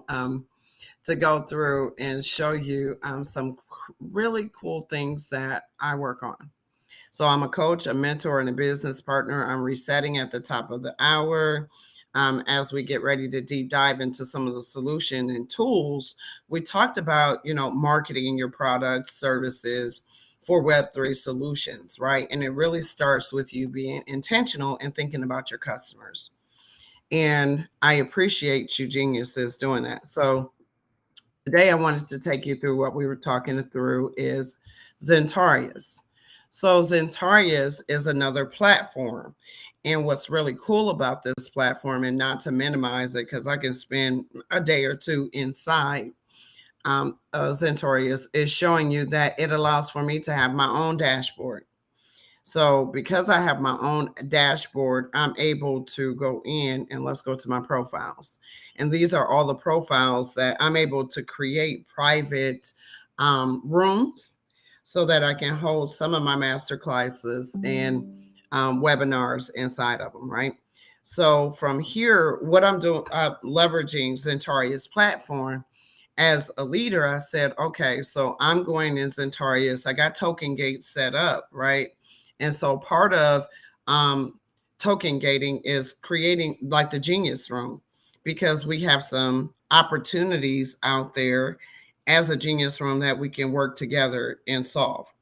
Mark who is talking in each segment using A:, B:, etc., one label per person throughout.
A: um, to go through and show you some really cool things that I work on. So I'm a coach, a mentor, and a business partner. I'm resetting at the top of the hour. As we get ready to deep dive into some of the solution and tools, we talked about, marketing your products, services for Web3 solutions, right? And it really starts with you being intentional and thinking about your customers. And I appreciate you geniuses doing that. So today I wanted to take you through what we were talking through is Zentarius. So Zentarius is another platform. And what's really cool about this platform, and not to minimize it, because I can spend a day or two inside Zentarius, is showing you that it allows for me to have my own dashboard. So because I have my own dashboard, I'm able to go in and let's go to my profiles. And these are all the profiles that I'm able to create private rooms so that I can hold some of my master classes and webinars inside of them, right? So from here, what I'm doing, leveraging Zentarius platform as a leader, I said, okay, so I'm going in Zentarius. I got token gates set up, right? And so part of token gating is creating like the genius room, because we have some opportunities out there as a genius room that we can work together and solve.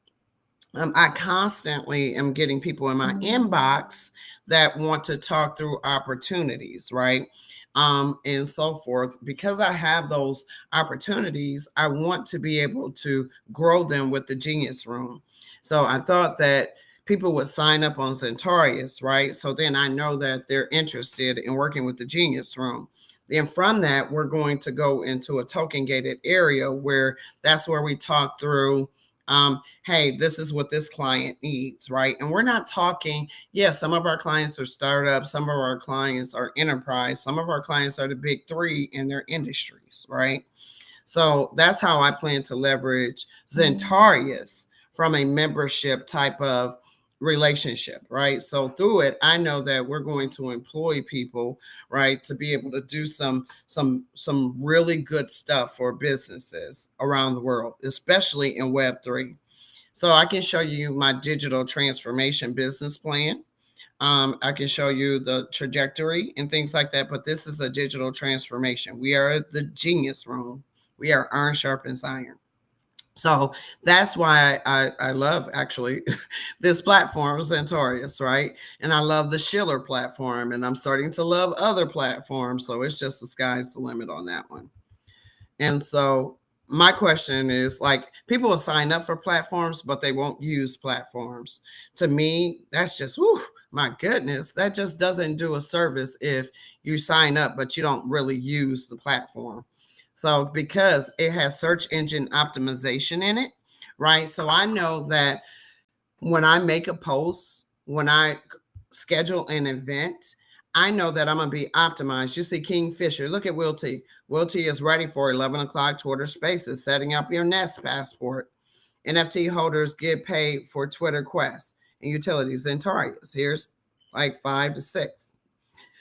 A: I constantly am getting people in my inbox that want to talk through opportunities, right? And so forth. Because I have those opportunities, I want to be able to grow them with the Genius Room. So I thought that people would sign up on Zentarius, right? So then I know that they're interested in working with the Genius Room. Then from that, we're going to go into a token gated area where that's where we talk through hey, this is what this client needs, right? And we're not talking, some of our clients are startups, some of our clients are enterprise, some of our clients are the big three in their industries, right? So that's how I plan to leverage Zentarius from a membership type of relationship, right? So through it, I know that we're going to employ people, right, to be able to do some really good stuff for businesses around the world, especially in Web3. So I can show you my digital transformation business plan. I can show you the trajectory and things like that, but this is a digital transformation. We are the Genius Room. We are iron sharpens iron. So that's why I love actually this platform, Centaurus, right? And I love the Schiller platform, and I'm starting to love other platforms. So it's just the sky's the limit on that one. And so my question is, like, people will sign up for platforms, but they won't use platforms. To me, that's just, whew, my goodness, that just doesn't do a service if you sign up, but you don't really use the platform. So because it has search engine optimization in it, right? So I know that when I make a post, when I schedule an event, I know that I'm going to be optimized. You see Kingfisher. Look at Will T. Will T is ready for 11 o'clock Twitter Spaces, setting up your Nest passport. NFT holders get paid for Twitter Quest and utilities and targets. Here's like 5 to 6.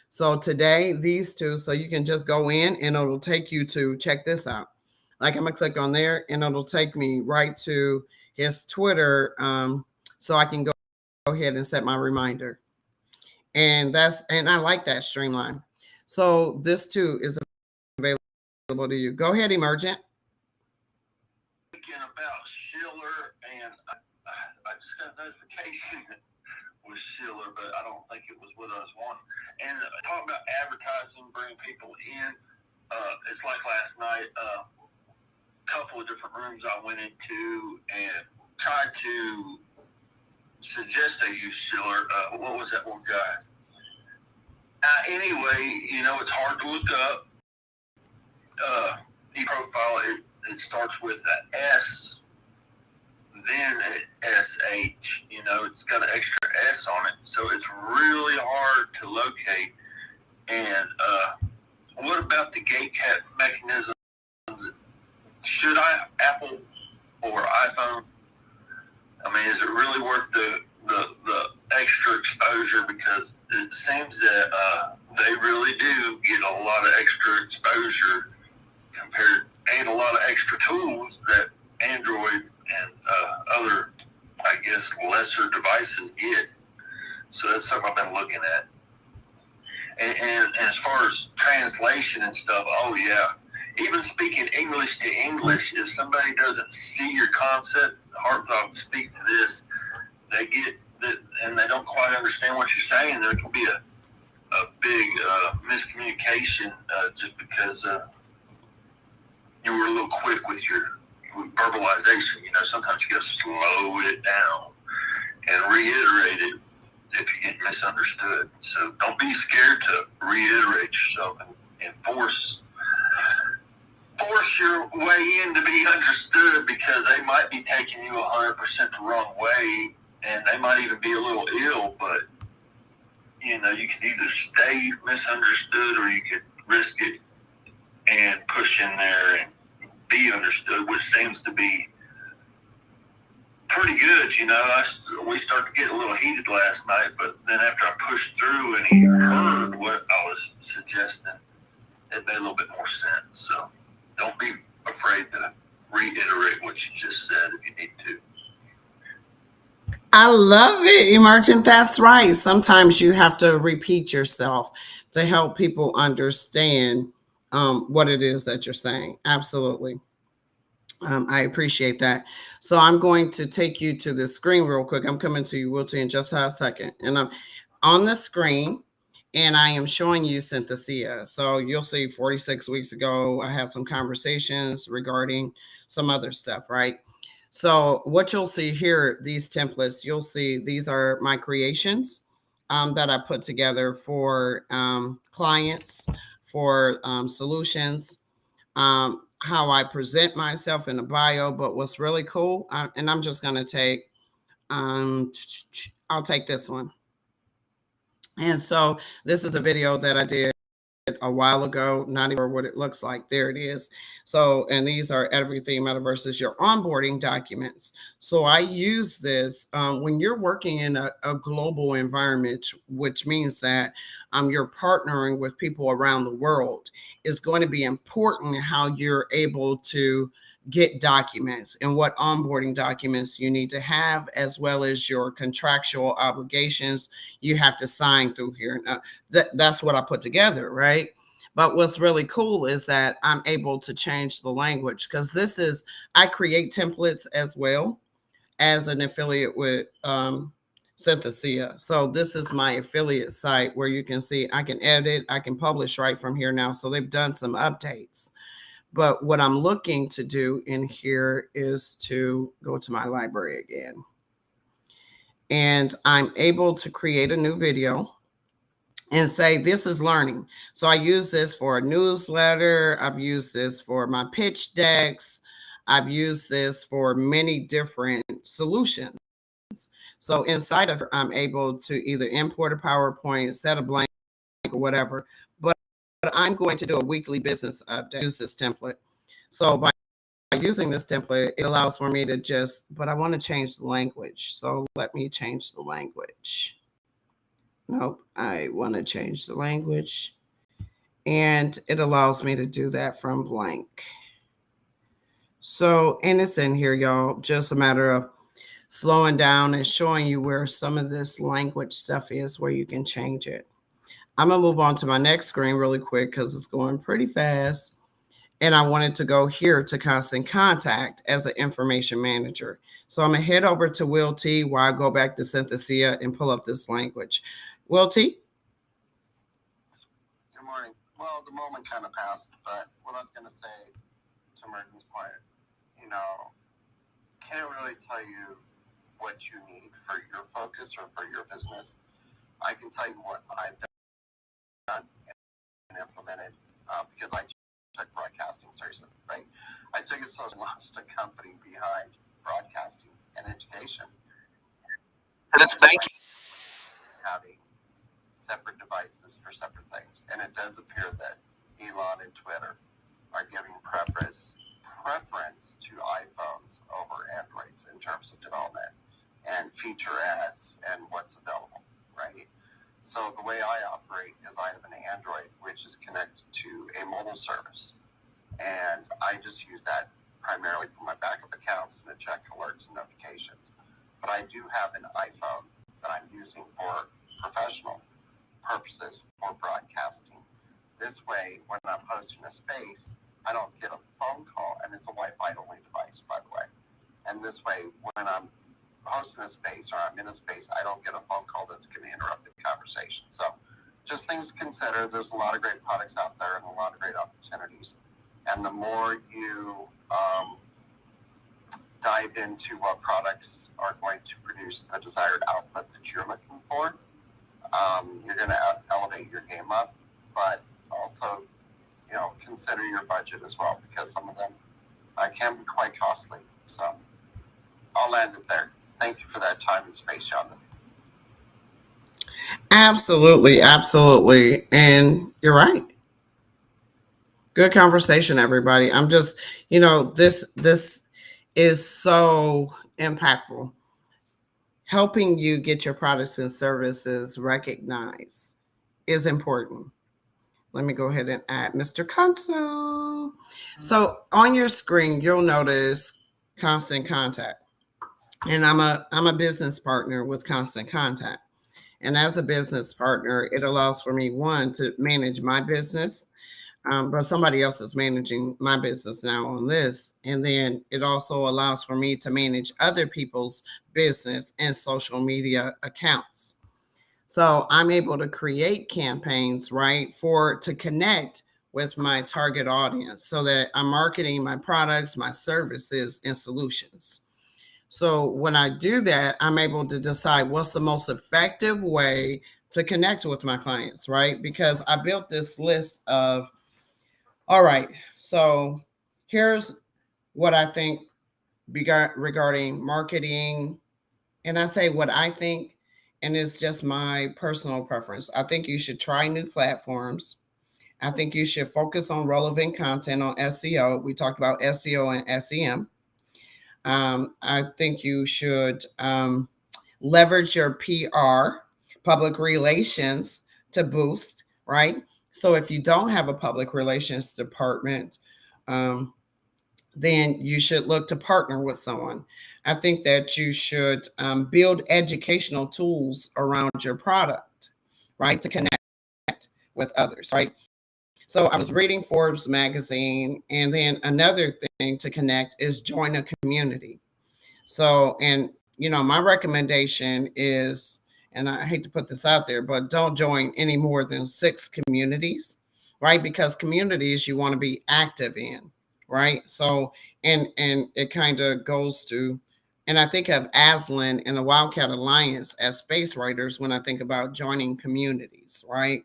A: So today, these two, so you can just go in and it'll take you to check this out. Like I'm going to click on there and it'll take me right to his Twitter. So I can go ahead and set my reminder. And I like that streamline. So this too is available to you. Go ahead, Immersion.
B: Thinking about Schiller, and I just got a notification with Schiller, but I don't think it was with us one. And talking about advertising, bringing people in, it's like last night, a couple of different rooms I went into and tried to suggest they use Schiller. What was that one guy? Anyway, it's hard to look up. E-profile, it starts with an S, then an SH. It's got an extra S on it, so it's really hard to locate. And what about the gate cap mechanism? Should I, Apple or iPhone? I mean, is it really worth the extra exposure? Because it seems that they really do get a lot of extra exposure and a lot of extra tools that Android and other, I guess, lesser devices get. So that's something I've been looking at. And as far as translation and stuff, oh yeah, even speaking English to English, if somebody doesn't see your concept, Hartzog speak to this, they get that, and they don't quite understand what you're saying. There can be a big miscommunication just because you were a little quick with your verbalization. You know, sometimes you got to slow it down and reiterate it if you get misunderstood. So don't be scared to reiterate yourself and force your way in to be understood, because they might be taking you 100% the wrong way, and they might even be a little ill. But you know, you can either stay misunderstood or you could risk it and push in there and be understood, which seems to be pretty good. You know, we started to get a little heated last night, but then after I pushed through and he heard what I was suggesting, it made a little bit more sense. So don't be afraid to reiterate what you just said if you need to.
A: I love it, Immersion. That's right. Sometimes you have to repeat yourself to help people understand what it is that you're saying. Absolutely. I appreciate that. So I'm going to take you to the screen real quick. I'm coming to you, Wilty, in just a second. And I'm on the screen and I am showing you Synthesia. So you'll see 46 weeks ago, I have some conversations regarding some other stuff, right? So what you'll see here, these templates, you'll see these are my creations that I put together for clients, for solutions, how I present myself in the bio. But what's really cool, and I'm just going to take, I'll take this one. And so this is a video that I did a while ago, not even what it looks like. There it is. So, and these are everything Metaverses, your onboarding documents. So I use this when you're working in a global environment, which means that you're partnering with people around the world. It's going to be important how you're able to get documents and what onboarding documents you need to have, as well as your contractual obligations you have to sign through here. That's what I put together, right? But what's really cool is that I'm able to change the language, because this is, I create templates as well as an affiliate with Synthesia. So this is my affiliate site where you can see I can edit, I can publish right from here now. So they've done some updates. But what I'm looking to do in here is to go to my library again. And I'm able to create a new video and say, this is learning. So I use this for a newsletter. I've used this for my pitch decks. I've used this for many different solutions. So inside of it, I'm able to either import a PowerPoint, set a blank, or whatever. But I'm going to do a weekly business update, use this template. So by using this template, it allows for me to just, but I want to change the language. So let me change the language. Nope, I want to change the language. And it allows me to do that from blank. So, and it's in here, y'all. Just a matter of slowing down and showing you where some of this language stuff is, where you can change it. I'm going to move on to my next screen really quick because it's going pretty fast. And I wanted to go here to constant contact as an information manager. So I'm going to head over to Will T while I go back to Synthesia and pull up this language. Will T?
C: Good morning. Well, the moment kind of passed, but what I was going to say to Merton's point, you know, can't really tell you what you need for your focus or for your business. I can tell you what I've done and implemented because I took broadcasting seriously, right? I took it so I launched a company behind broadcasting and education. And it's banking. Having separate devices for separate things. And it does appear that Elon and Twitter are giving preference to iPhones over Androids in terms of development and feature ads and what's available, right? So the way I operate is I have an Android which is connected to a mobile service. And just use that primarily for my backup accounts and to check alerts and notifications. But I do have an iPhone that I'm using for professional purposes for broadcasting. This way, when I'm hosting a space, I don't get a phone call, and it's a Wi-Fi only device, by the way. And this way, when I'm hosting a space or I'm in a space, I don't get a phone call that's going to interrupt the conversation. So just things to consider. There's a lot of great products out there and a lot of great opportunities. And the more you dive into what products are going to produce the desired output that you're looking for, you're going to elevate your game up, but also, consider your budget as well, because some of them can be quite costly. So I'll land it there. Thank you for that time and space, Yaeunda.
A: Absolutely, absolutely. And you're right. Good conversation, everybody. I'm just, this is so impactful. Helping you get your products and services recognized is important. Let me go ahead and add Mr. Conso. So on your screen, you'll notice Constant Contact. And I'm a business partner with Constant Contact. And as a business partner, it allows for me, one, to manage my business, but somebody else is managing my business now on this. And then it also allows for me to manage other people's business and social media accounts. So I'm able to create campaigns, right, to connect with my target audience so that I'm marketing my products, my services, and solutions. So when I do that, I'm able to decide what's the most effective way to connect with my clients, right? Because I built this list of, all right, so here's what I think regarding marketing. And I say what I think, and it's just my personal preference. I think you should try new platforms. I think you should focus on relevant content on SEO. We talked about SEO and SEM. I think you should leverage your PR, public relations, to boost, right? So if you don't have a public relations department, then you should look to partner with someone. I think that you should build educational tools around your product, right, to connect with others, right? So I was reading Forbes magazine, and then another thing to connect is join a community. So, and my recommendation is, and I hate to put this out there, but don't join any more than 6 communities, right? Because communities you want to be active in, right? So, and it kind of goes to, and I think of Aslan and the Wildcat Alliance as space raiders when I think about joining communities, right?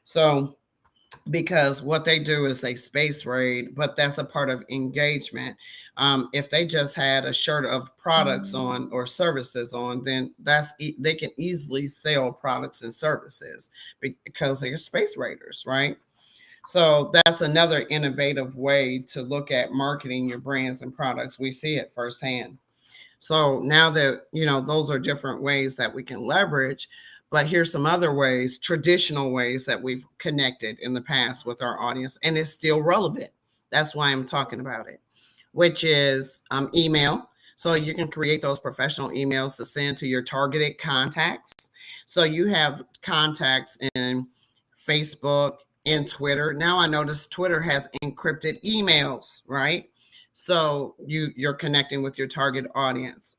A: So, because what they do is they space raid, but that's a part of engagement. If they just had a shirt of products on or services on, then they can easily sell products and services because they're space raiders, right? So that's another innovative way to look at marketing your brands and products. We see it firsthand. So now that, those are different ways that we can leverage, but here's some other ways, traditional ways that we've connected in the past with our audience, and it's still relevant. That's why I'm talking about it, which is email. So you can create those professional emails to send to your targeted contacts. So you have contacts in Facebook, in Twitter. Now I notice Twitter has encrypted emails, right? So you're connecting with your target audience.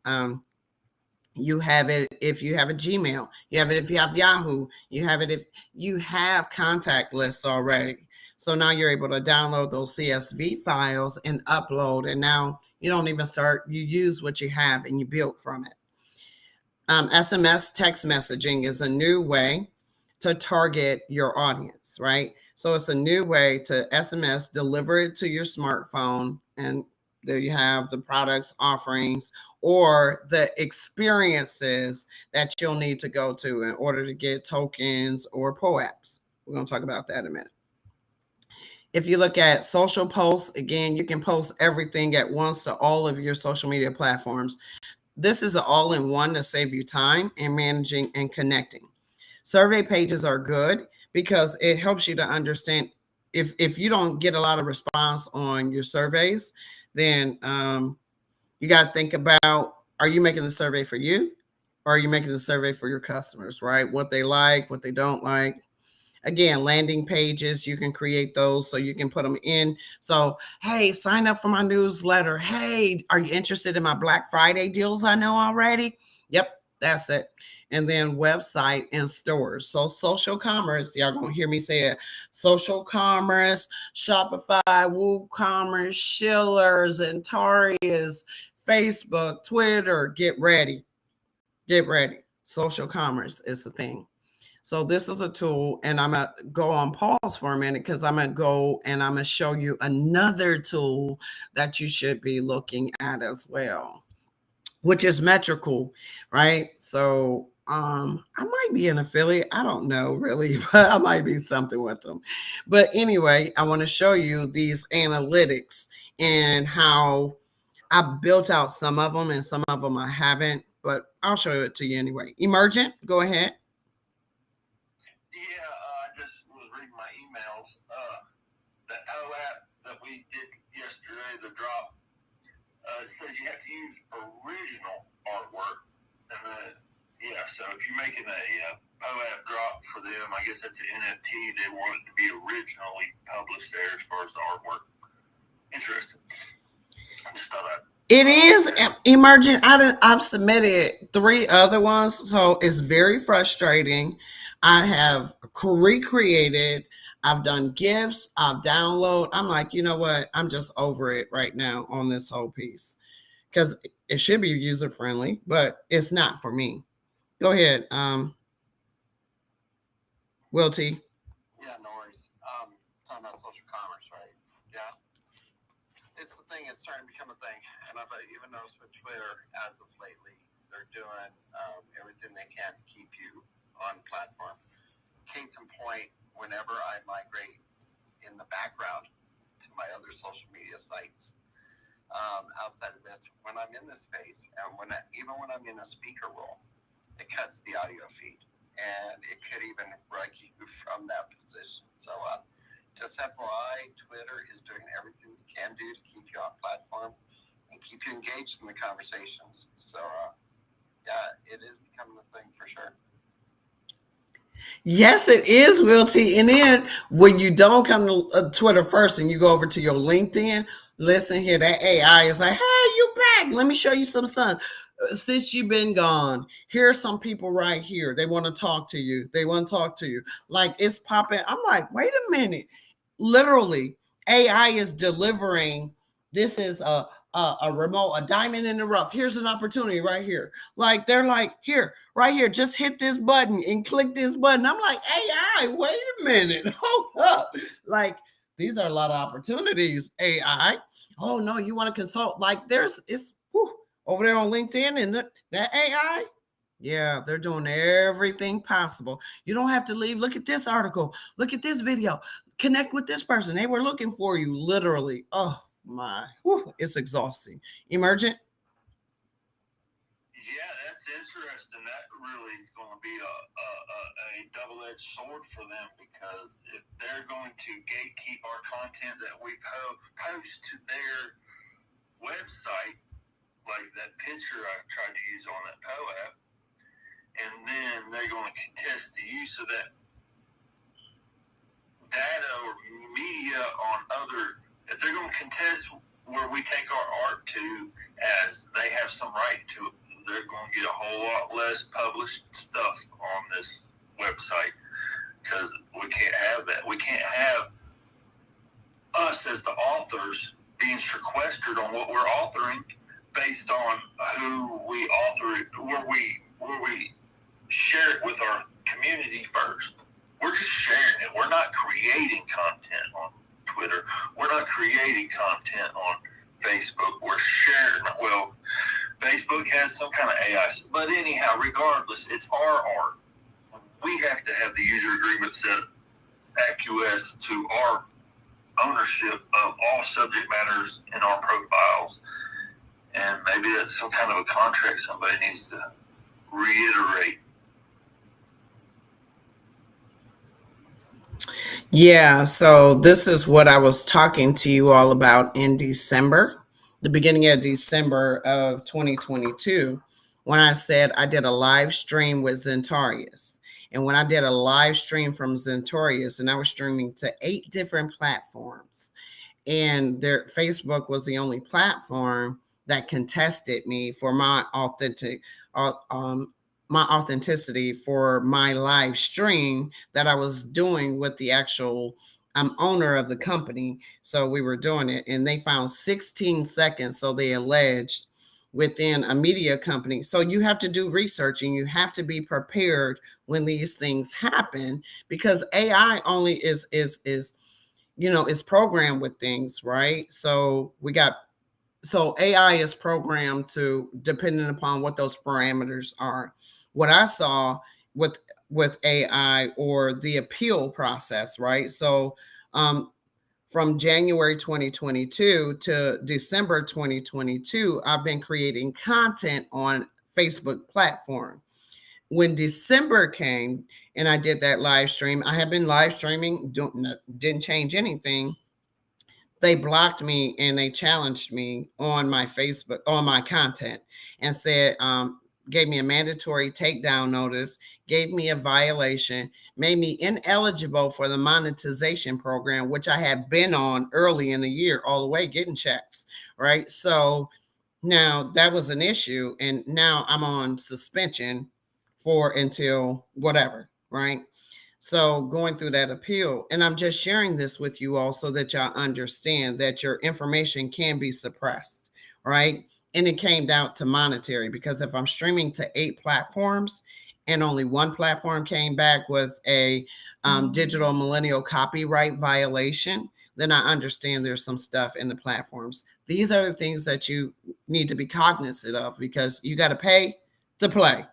A: You have it if you have a Gmail. You have it if you have Yahoo. You have it if you have contact lists already. So now you're able to download those CSV files and upload. And now you don't even you use what you have and you build from it. SMS text messaging is a new way to target your audience, right? So it's a new way to SMS, deliver it to your smartphone, and there you have the products, offerings, or the experiences that you'll need to go to in order to get tokens or POAPs. We're going to talk about that in a minute. If you look at social posts, again, you can post everything at once to all of your social media platforms. This is an all-in-one to save you time in managing and connecting. Survey pages are good because it helps you to understand if you don't get a lot of response on your surveys, then you got to think about, are you making the survey for you, or are you making the survey for your customers, right? What they like, what they don't like. Again, landing pages, you can create those so you can put them in. So, hey, sign up for my newsletter. Hey, are you interested in my Black Friday deals I know already? Yep, that's it. And then website and stores. So social commerce, y'all gonna hear me say it. Social commerce, Shopify, WooCommerce, Schillers, and Tarias, Facebook, Twitter. Get ready. Get ready. Social commerce is the thing. So this is a tool, and I'm going to go on pause for a minute because I'm going to go and I'm going to show you another tool that you should be looking at as well, which is Metrical, right? So I might be an affiliate. I don't know really, but I might be something with them. But anyway, I want to show you these analytics and how I built out some of them and some of them I haven't, but I'll show it to you anyway. Emergent, go ahead.
B: Yeah, I just was reading my emails. The app that we did yesterday, the drop, it says you have to use original artwork. And then, yeah, so if you're making a app drop for them, I guess that's an NFT. They want it to be originally published there as far as the artwork. Interesting. I just thought
A: it is emerging. I've submitted 3 other ones, so it's very frustrating. I have recreated. I've done GIFs. I've downloaded. I'm like, you know what? I'm just over it right now on this whole piece because it should be user friendly, but it's not for me. Go ahead, Will T.
C: Yeah, no worries. Talking about social commerce, right? Yeah. It's the thing. It's starting to become a thing. And I've even noticed with Twitter as of lately, they're doing everything they can to keep you on platform. Case in point, whenever I migrate in the background to my other social media sites, outside of this, when I'm in this space, and even when I'm in a speaker role, it cuts the audio feed, and it could even rug you from that position. So just FYI, Twitter is doing everything it can do to keep you on platform and keep you engaged in the conversations. So yeah, it is becoming a thing for sure.
A: Yes, it is, Will T. And then when you don't come to Twitter first and you go over to your LinkedIn, listen here, that AI is like, hey, you back. Let me show you some sun. Since you've been gone, here are some people right here. They want to talk to you. They want to talk to you. Like it's popping. I'm like, wait a minute. Literally, AI is delivering. This is a remote, a diamond in the rough. Here's an opportunity right here. Like they're like, here, right here, just hit this button and click this button. I'm like, AI, wait a minute, hold up. Like these are a lot of opportunities, AI. Oh no, you want to consult? Like it's over there on LinkedIn and that AI. Yeah, they're doing everything possible. You don't have to leave. Look at this article. Look at this video. Connect with this person. They were looking for you, literally. Oh my, it's exhausting. Emergent.
B: yeah, that's interesting. That really is going to be a double-edged sword for them because if they're going to gatekeep our content that we post to their website, like that picture I tried to use on that app, and then they're going to contest the use of that data or media on other, if they're going to contest where we take our art to as they have some right to it, they're going to get a whole lot less published stuff on this website because we can't have that. We can't have us as the authors being sequestered on what we're authoring based on who we author it, where we share it with our community first. We're just sharing it. We're not creating content on Twitter. We're not creating content on Facebook. We're sharing. Well, Facebook has some kind of AI. But anyhow, regardless, it's our art. We have to have the user agreement set acquiesce to our ownership of all subject matters in our profiles. And maybe that's some kind of a contract somebody needs to reiterate.
A: Yeah, so this is what I was talking to you all about in December, the beginning of December of 2022, when I said I did a live stream with Zentarius. And when I did a live stream from Zentarius, and I was streaming to 8 different platforms, and their Facebook was the only platform that contested me for um, my authenticity for my live stream that I was doing with the actual owner of the company. So we were doing it, and they found 16 seconds. So they alleged within a media company. So you have to do research and you have to be prepared when these things happen, because AI only is is programmed with things, right? So AI is programmed to, depending upon what those parameters are. What I saw with AI, or the appeal process, right? So from January 2022 to December 2022, I've been creating content on Facebook platform. When December came and I did that live stream, I have been live streaming, didn't change anything. They blocked me and they challenged me on my Facebook, on my content, and said, gave me a mandatory takedown notice, gave me a violation, made me ineligible for the monetization program, which I had been on early in the year, all the way getting checks, right? So now that was an issue, and now I'm on suspension for until whatever, right? So going through that appeal, and I'm just sharing this with you all so that y'all understand that your information can be suppressed, right? And it came down to monetary, because if I'm streaming to 8 platforms and only one platform came back with a digital millennial copyright violation, then I understand there's some stuff in the platforms. These are the things that you need to be cognizant of, because you got to pay to play.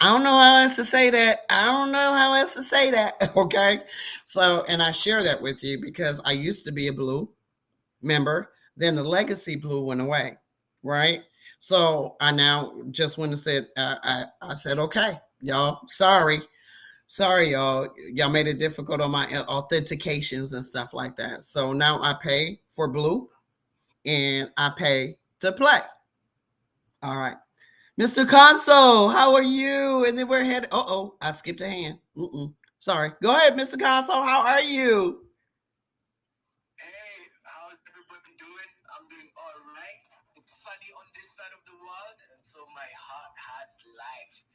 A: I don't know how else to say that. I don't know how else to say that. Okay. So, and I share that with you because I used to be a blue member. Then the legacy blue went away. Right. So I now just went and said, I said, okay, y'all, sorry, y'all. Y'all made it difficult on my authentications and stuff like that. So now I pay for blue and I pay to play. All right. Mr. Conso, how are you? And then we're headed. I skipped a hand. Sorry. Go ahead, Mr. Conso. How are you?
C: Hey, how's everybody doing? I'm doing all right. It's sunny on this side of the world, and so my heart has life.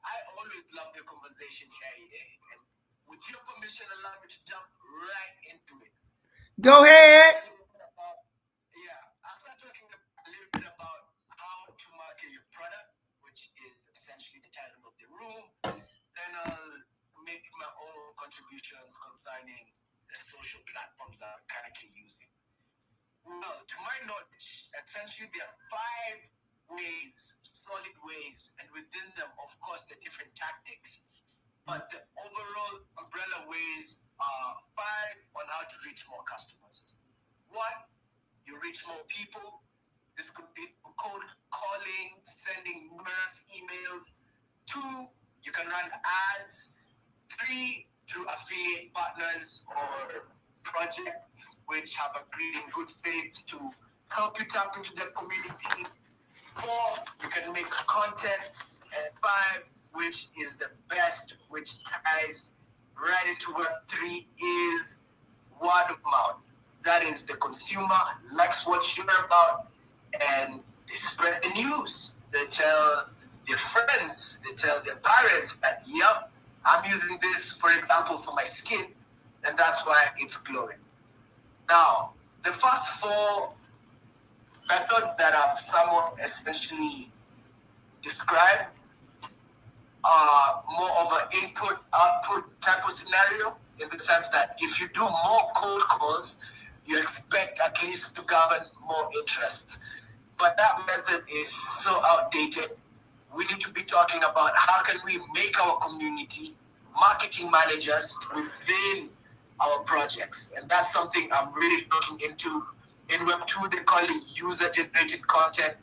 C: I always love the conversation here, and with your permission, allow me to jump right into it.
A: Go ahead.
C: I'll start talking a little bit about how to market your product, which is essentially the title of the room. Then I'll make my own contributions concerning the social platforms I'm currently using. Well, to my knowledge, essentially there are 5 ways, solid ways, and within them, of course, the different tactics. But the overall umbrella ways are 5 on how to reach more customers. 1, you reach more people. This could be cold calling, sending numerous emails. 2, you can run ads. 3, through affiliate partners or projects which have agreed in good faith to help you tap into their community. 4, you can make content. And 5, which is the best, which ties right into Web3, is word of mouth. That is, the consumer likes what you hear about, and they spread the news. They tell their friends, they tell their parents that, yep, I'm using this, for example, for my skin, and that's why it's glowing. Now, the first 4 methods that I've somewhat essentially described are more of an input-output type of scenario, in the sense that if you do more cold calls, you expect at least to govern more interest. But that method is so outdated. We need to be talking about how can we make our community marketing managers within our projects. And that's something I'm really looking into. In Web2, they call it user-generated content.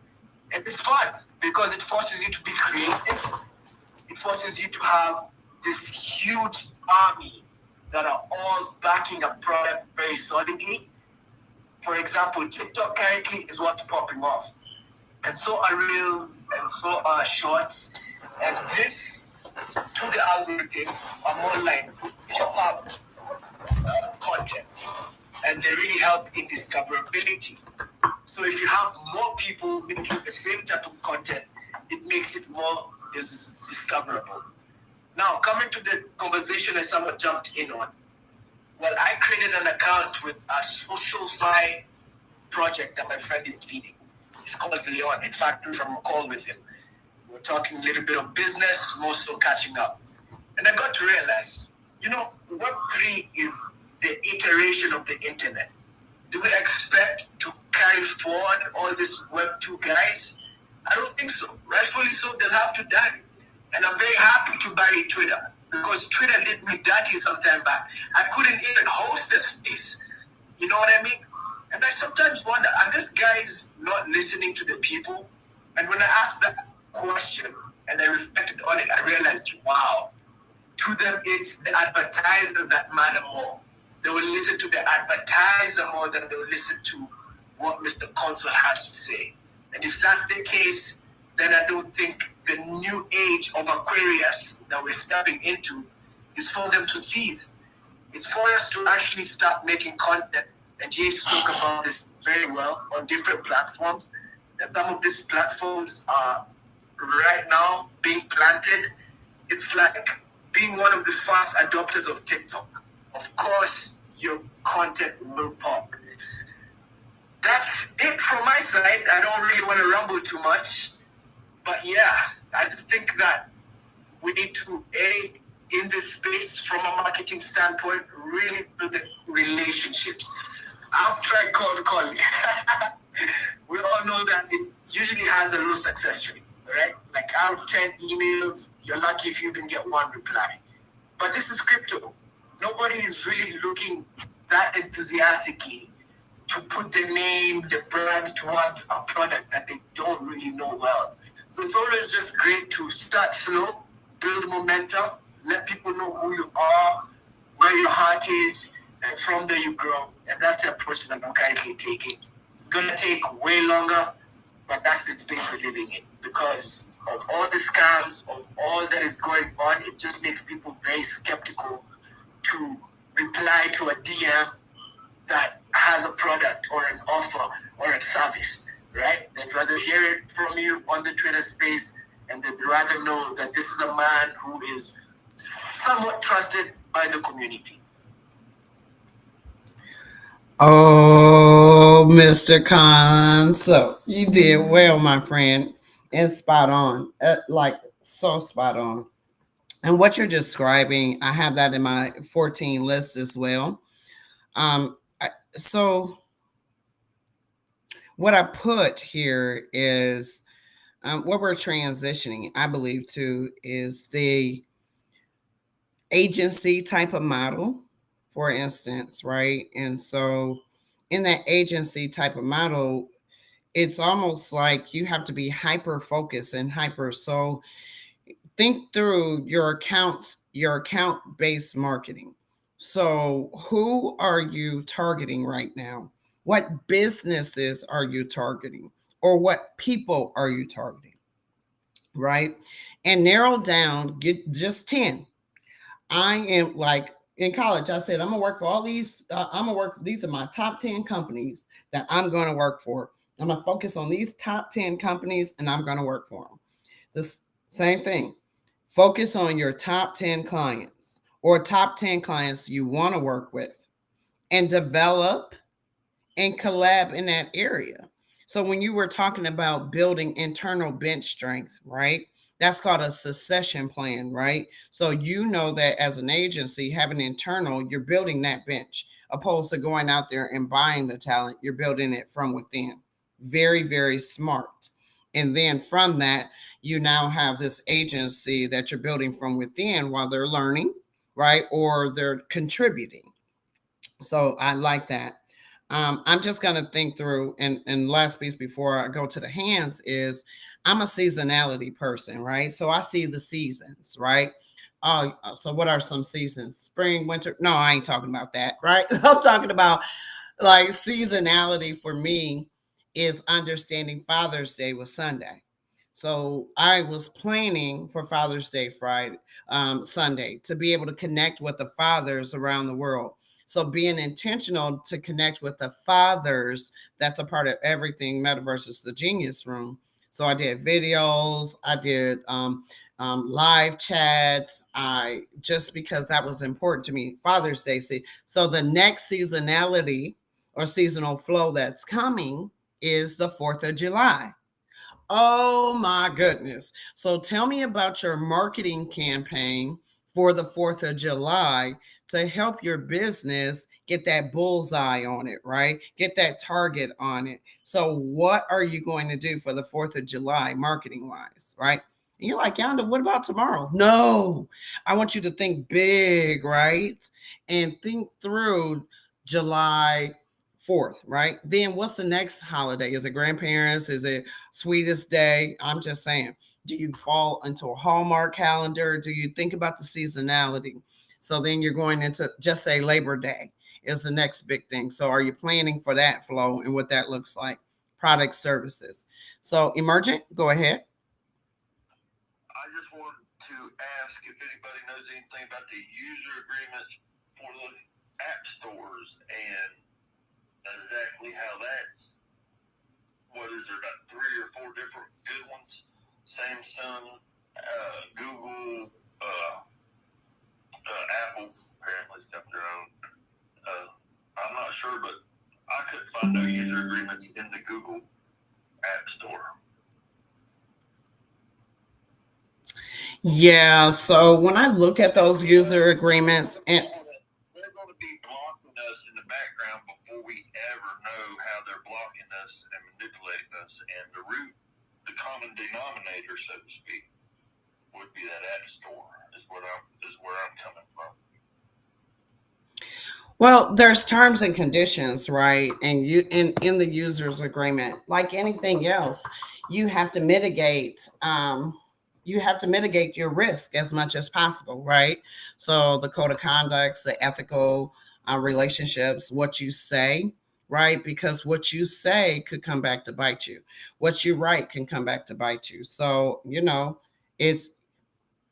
C: And it's fun because it forces you to be creative. It forces you to have this huge army
D: that are all backing a product very solidly. For example, TikTok currently is what's popping off. And so are Reels, and so are Shorts. And this, to the algorithm, are more like pop-up content. And they really help in discoverability. So if you have more people making the same type of content, it makes it more discoverable. Now, coming to the conversation I somewhat jumped in on. Well, I created an account with a social fi project that my friend is leading. He's called Leon. In fact, we're from a call with him. We're talking a little bit of business, more so catching up. And I got to realize, Web3 is the iteration of the internet. Do we expect to carry forward all these Web2 guys? I don't think so. Rightfully so, they'll have to die. And I'm very happy to bury Twitter, because Twitter did me dirty some time back. I couldn't even host a space. You know what I mean? And I sometimes wonder, are these guys not listening to the people? And when I asked that question and I reflected on it, I realized, wow, to them it's the advertisers that matter more. They will listen to the advertiser more than they will listen to what Mr. Consul has to say. And if that's the case, then I don't think the new age of Aquarius that we're stepping into is for them to seize. It's for us to actually start making content. And Jay spoke about this very well on different platforms. And some of these platforms are right now being planted. It's like being one of the fast adopters of TikTok. Of course, your content will pop. That's it from my side. I don't really want to rumble too much. But yeah, I just think that we need to, in this space, from a marketing standpoint, really build the relationships. I've tried cold calling. We all know that it usually has a low success rate, right? Like out of 10 emails, you're lucky if you even get one reply. But this is crypto. Nobody is really looking that enthusiastically to put the name, the brand towards a product that they don't really know well. So it's always just great to start slow, build momentum, let people know who you are, where your heart is, and from there you grow. And that's the approach that I'm currently taking. It's going to take way longer, but that's the space we're living in. Because of all the scams, of all that is going on, it just makes people very skeptical to reply to a DM that has a product or an offer or a service, right? They'd rather hear it from you on the Twitter space, and they'd rather know that this is a man who is somewhat trusted by the community.
A: Oh, Mr. Khan. So you did well, my friend, and spot on. Like, so spot on. And what you're describing, I have that in my 14 list as well. So what I put here is what we're transitioning, I believe, to is the agency type of model, for instance, right? And so in that agency type of model, it's almost like you have to be hyper focused and hyper. So think through your accounts, your account based marketing. So who are you targeting right now? What businesses are you targeting? Or what people are you targeting? Right? And narrow down, get just 10. I am like in college, I said, I'm gonna work for all these, these are my top 10 companies that I'm gonna work for. I'm gonna focus on these top 10 companies and I'm gonna work for them. The same thing. Focus on your top 10 clients or top 10 clients you want to work with and develop and collab in that area. So when you were talking about building internal bench strength, right? That's called a succession plan, right? So you know that as an agency, having internal, you're building that bench, opposed to going out there and buying the talent. You're building it from within. Very, very smart. And then from that, you now have this agency that you're building from within while they're learning, right? Or they're contributing. So I like that. I'm just going to think through, and last piece before I go to the hands is I'm a seasonality person, right? So I see the seasons, right? Oh, so what are some seasons? Spring, winter? No, I ain't talking about that, right? I'm talking about like seasonality for me is understanding Father's Day was Sunday. So I was planning for Father's Day Friday, Sunday to be able to connect with the fathers around the world. So being intentional to connect with the fathers, that's a part of everything Metaverse the Genius Room. So I did videos, I did live chats. I just because that was important to me. Father's Day. See, so the next seasonality or seasonal flow that's coming is the 4th of July. Oh my goodness. So tell me about your marketing campaign for the 4th of July to help your business get that bullseye on it, right? Get that target on it. So, what are you going to do for the 4th of July marketing wise, right? And you're like, Yaeunda, what about tomorrow? No, I want you to think big, right? And think through July 4th, right? Then what's the next holiday? Is it grandparents? Is it Sweetest Day? I'm just saying. Do you fall into a Hallmark calendar? Do you think about the seasonality? So then you're going into just say Labor Day is the next big thing. So are you planning for that flow and what that looks like? Product services. So Emergent, go ahead.
B: I just wanted to ask if anybody knows anything about the user agreements for the app stores and exactly how that's, what is there, about 3 or 4 different good ones? Samsung, Google, Apple apparently has got their own. I'm not sure, but I couldn't find no user agreements in the Google App Store.
A: Yeah, so when I look at those user agreements and
B: they're going to be blocking us in the background before we ever know how they're blocking us and manipulating us. And the root, the common denominator, so to speak, would be that App Store is where I'm coming from.
A: well, there's terms and conditions, right? And you in the user's agreement, like anything else, you have to mitigate you have to mitigate your risk as much as possible, right? So the code of conducts, the ethical relationships, what you say, right? Because what you say could come back to bite you. What you write can come back to bite you. So, it's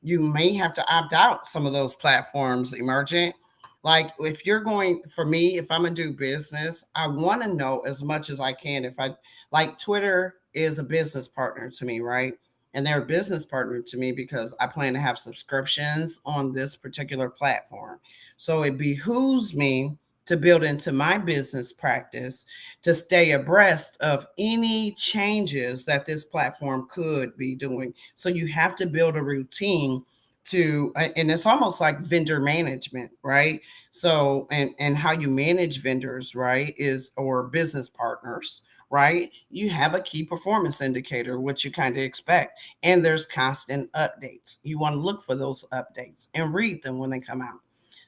A: you may have to opt out some of those platforms, Emergent. Like if you're going for me, if I'm gonna do business, I want to know as much as I can. If I like Twitter is a business partner to me, right? And they're a business partner to me because I plan to have subscriptions on this particular platform. So it behooves me to build into my business practice to stay abreast of any changes that this platform could be doing. So you have to build a routine to and it's almost like vendor management, right? So and how you manage vendors, right, is or business partners, right? You have a key performance indicator, which you kind of expect, and there's constant updates. You want to look for those updates and read them when they come out.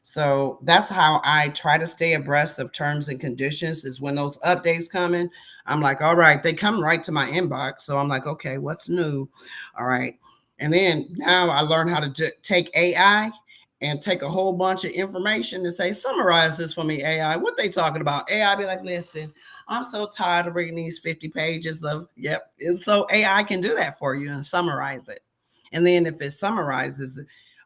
A: So that's how I try to stay abreast of terms and conditions is when those updates come in. I'm like, all right, they come right to my inbox. So I'm like, okay, what's new? All right. And then now I learn how to take AI and take a whole bunch of information and say, summarize this for me, AI. What they talking about? AI be like, listen, I'm so tired of reading these 50 pages of, yep. And so AI can do that for you and summarize it. And then if it summarizes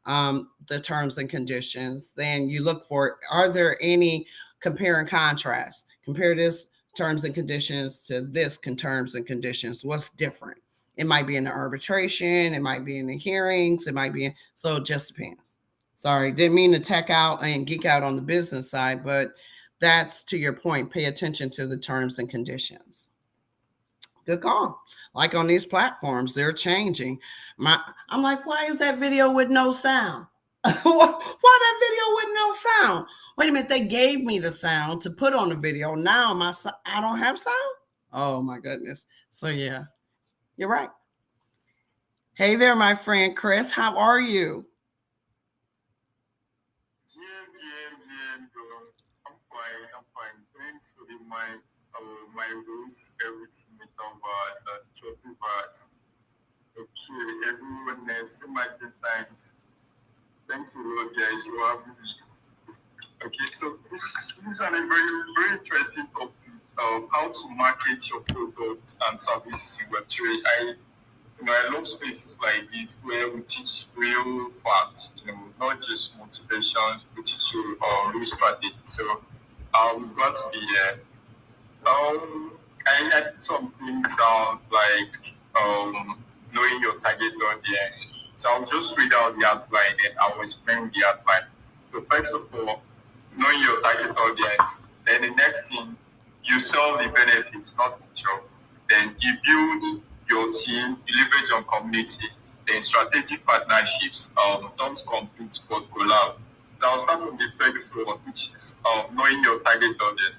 A: the terms and conditions, then you look for, are there any compare and contrast? Compare this terms and conditions to this terms and conditions. What's different? It might be in the arbitration. It might be in the hearings. It might be in, so it just depends. Sorry, didn't mean to tech out and geek out on the business side, but that's to your point. Pay attention to the terms and conditions. Good call. Like on these platforms, they're changing. I'm like, why is that video with no sound? Why that video with no sound? Wait a minute, they gave me the sound to put on the video. Now I don't have sound. Oh my goodness. So yeah, you're right. Hey there, my friend Chris. How are you?
E: I'm fine. I'm fine. Thanks for my roast, everything Metaverse, Tropiverse. Okay, everyone else, imagine times. Thanks a lot, guys, for having me. Okay, so this is a very, very interesting topic. How to market your products and services in Web3. I love spaces like this where we teach real facts, not just motivation, we teach you real strategy. So I'm glad to be here. I had something down like knowing your target audience. So I'll just read out the outline and I'll explain the outline. So first of all, knowing your target audience. Then the next thing, you sell the benefits, not feature. Then you build your team, you leverage on community. Then strategic partnerships, don't compete but collab. So I'll start from the first one, which is knowing your target audience.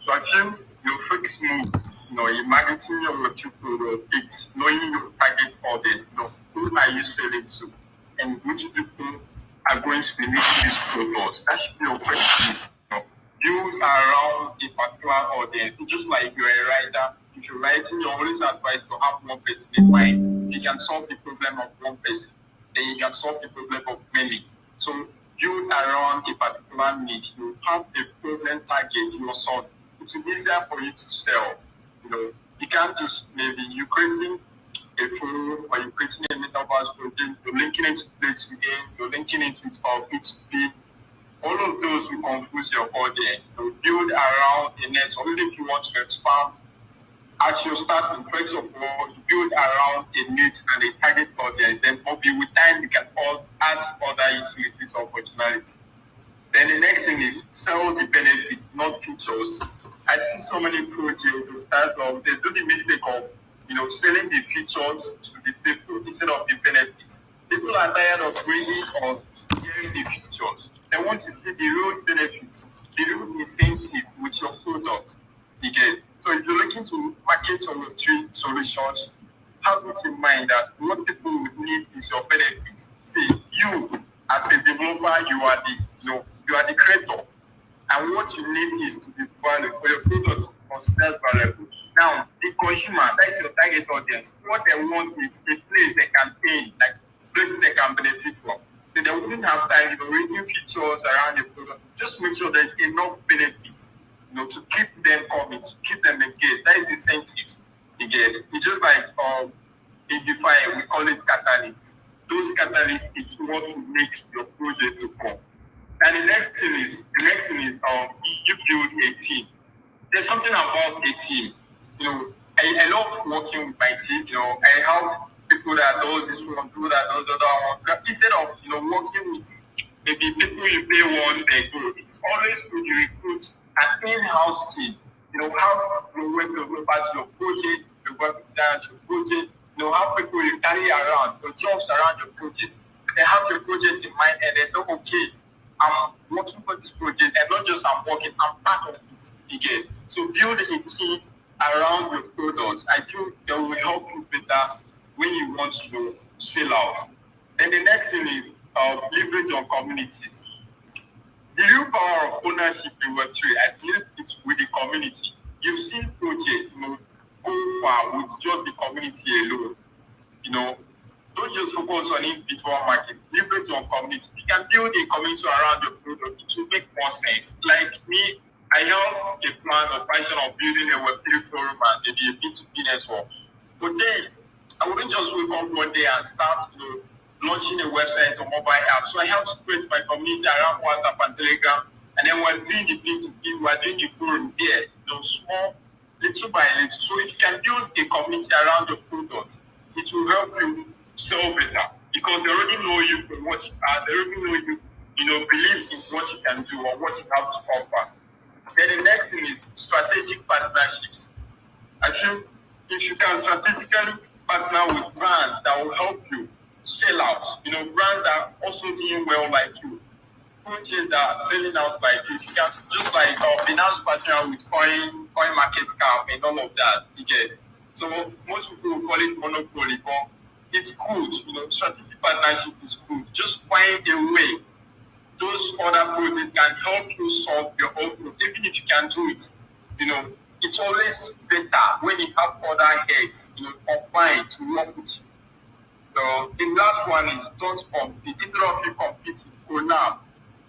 E: So I feel your first move, in marketing your Web3 product, it's knowing your target audience. Who are you selling to, and which people are going to be needing these products? That should be your first move. Build around a particular audience. It's just like you're a writer. If you're writing, you always advise to have one person in mind. You can solve the problem of one person, then you can solve the problem of many. So build around a particular niche. You have a problem target you're solving. It's easier for you to sell. You can't just maybe you're creating a forum or you're creating a metaverse project, you're linking it to Place Again, you're linking it with P2P. All of those will confuse your audience. So build around a net, or if you want to expand, as you're starting, first of all, you build around a niche and a target audience. Then maybe with time, you can add other utilities or functionality. Then the next thing is sell the benefits, not features. I see so many projects they start off, they do the mistake of selling the features to the people instead of the benefits. People are tired of reading or hearing the features. They want to see the real benefits, the real incentive with your product. Again, so if you're looking to market your Web3 solutions, have it in mind that what people would need is your benefits. See, you as a developer, you are the creator, and what you need is to be valued for your product or self-valuable. Now, the consumer, that is your target audience. What they want is a place they can pay, like places they can benefit from. So they wouldn't have time, reading features around the product. Just make sure there's enough benefits, to keep them coming, to keep them engaged. That is incentive. Again, it's just like in DeFi, we call it catalysts. Those catalysts, it's what to make your project to come. And the next thing is you build a team. There's something about a team. I love working with my team. I help people that does this one, do that, does the other one. Instead of working with maybe people you pay once they go, it's always good you recruit an in-house team. How you work about your project, you work with your project. How people you carry around, your jobs around your project. They have your project in mind and they know, okay, I'm working for this project, and not just I'm working, I'm part of it again. So build a team around your products. I think that will help you better when you want to sell out. And the next thing is leverage on communities. The real power of ownership in Web3, I believe it's with the community. You've seen projects, go far with just the community alone. Don't just focus on individual market. Leverage on community. You can build a community around your product. It will make more sense. Like me, I have a plan or passion of building a Web3 forum and maybe a B2B network. But then I wouldn't just wake up one day and start, launching a website or mobile app. So I have to create my community around WhatsApp and Telegram. And then we're doing the B2B, we're doing the forum there, small, little by little. So if you can build a community around your product, it will help you sell better because they already know you for what you are. They already know you, believe in what you can do or what you have to offer. Then the next thing is strategic partnerships. I feel if you can strategically partner with brands that will help you sell out, brands that are also doing well like you, projects that are selling out like you, you can just like finance partner with coin market cap and all of that, you get. So most people will call it monopoly, but it's good, strategic partnership is good. Just find a way those other projects can help you solve your own problem. Even if you can do it, it's always better when you have other heads, combined to work with you. So The last one is don't compete. Instead of you competing, collab.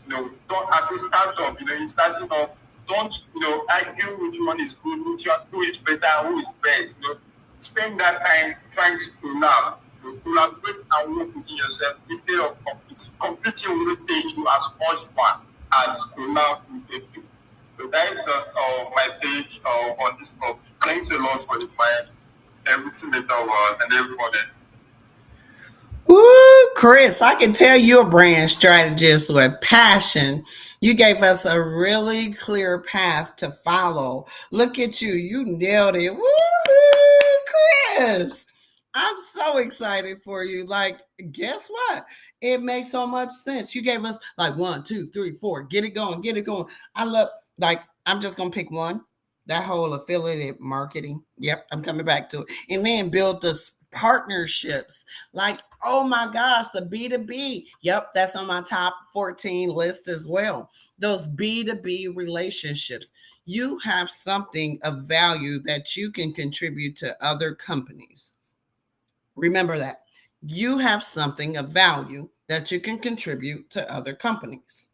E: Don't, as a startup, you're starting up, don't, argue which one is good, who is better, who is best. Spend that time trying to collab. Collaborate and work within yourself instead of competing. Competing will take you as much fun as collab will take you. So that is just my take on this topic. Thanks a lot for the mind, everything Metaverse and everyone else.
A: Woo, Chris, I can tell you're a brand strategist with passion. You gave us a really clear path to follow. Look at you. You nailed it. Woo, Chris. I'm so excited for you. Like, guess what? It makes so much sense. You gave us like 1, 2, 3, 4. Get it going. Get it going. I love, like, I'm just going to pick one. That whole affiliate marketing. Yep, I'm coming back to it. And then build the partnerships. Like, oh my gosh, the B2B. Yep, that's on my top 14 list as well. Those B2B relationships. You have something of value that you can contribute to other companies. Remember that. You have something of value that you can contribute to other companies.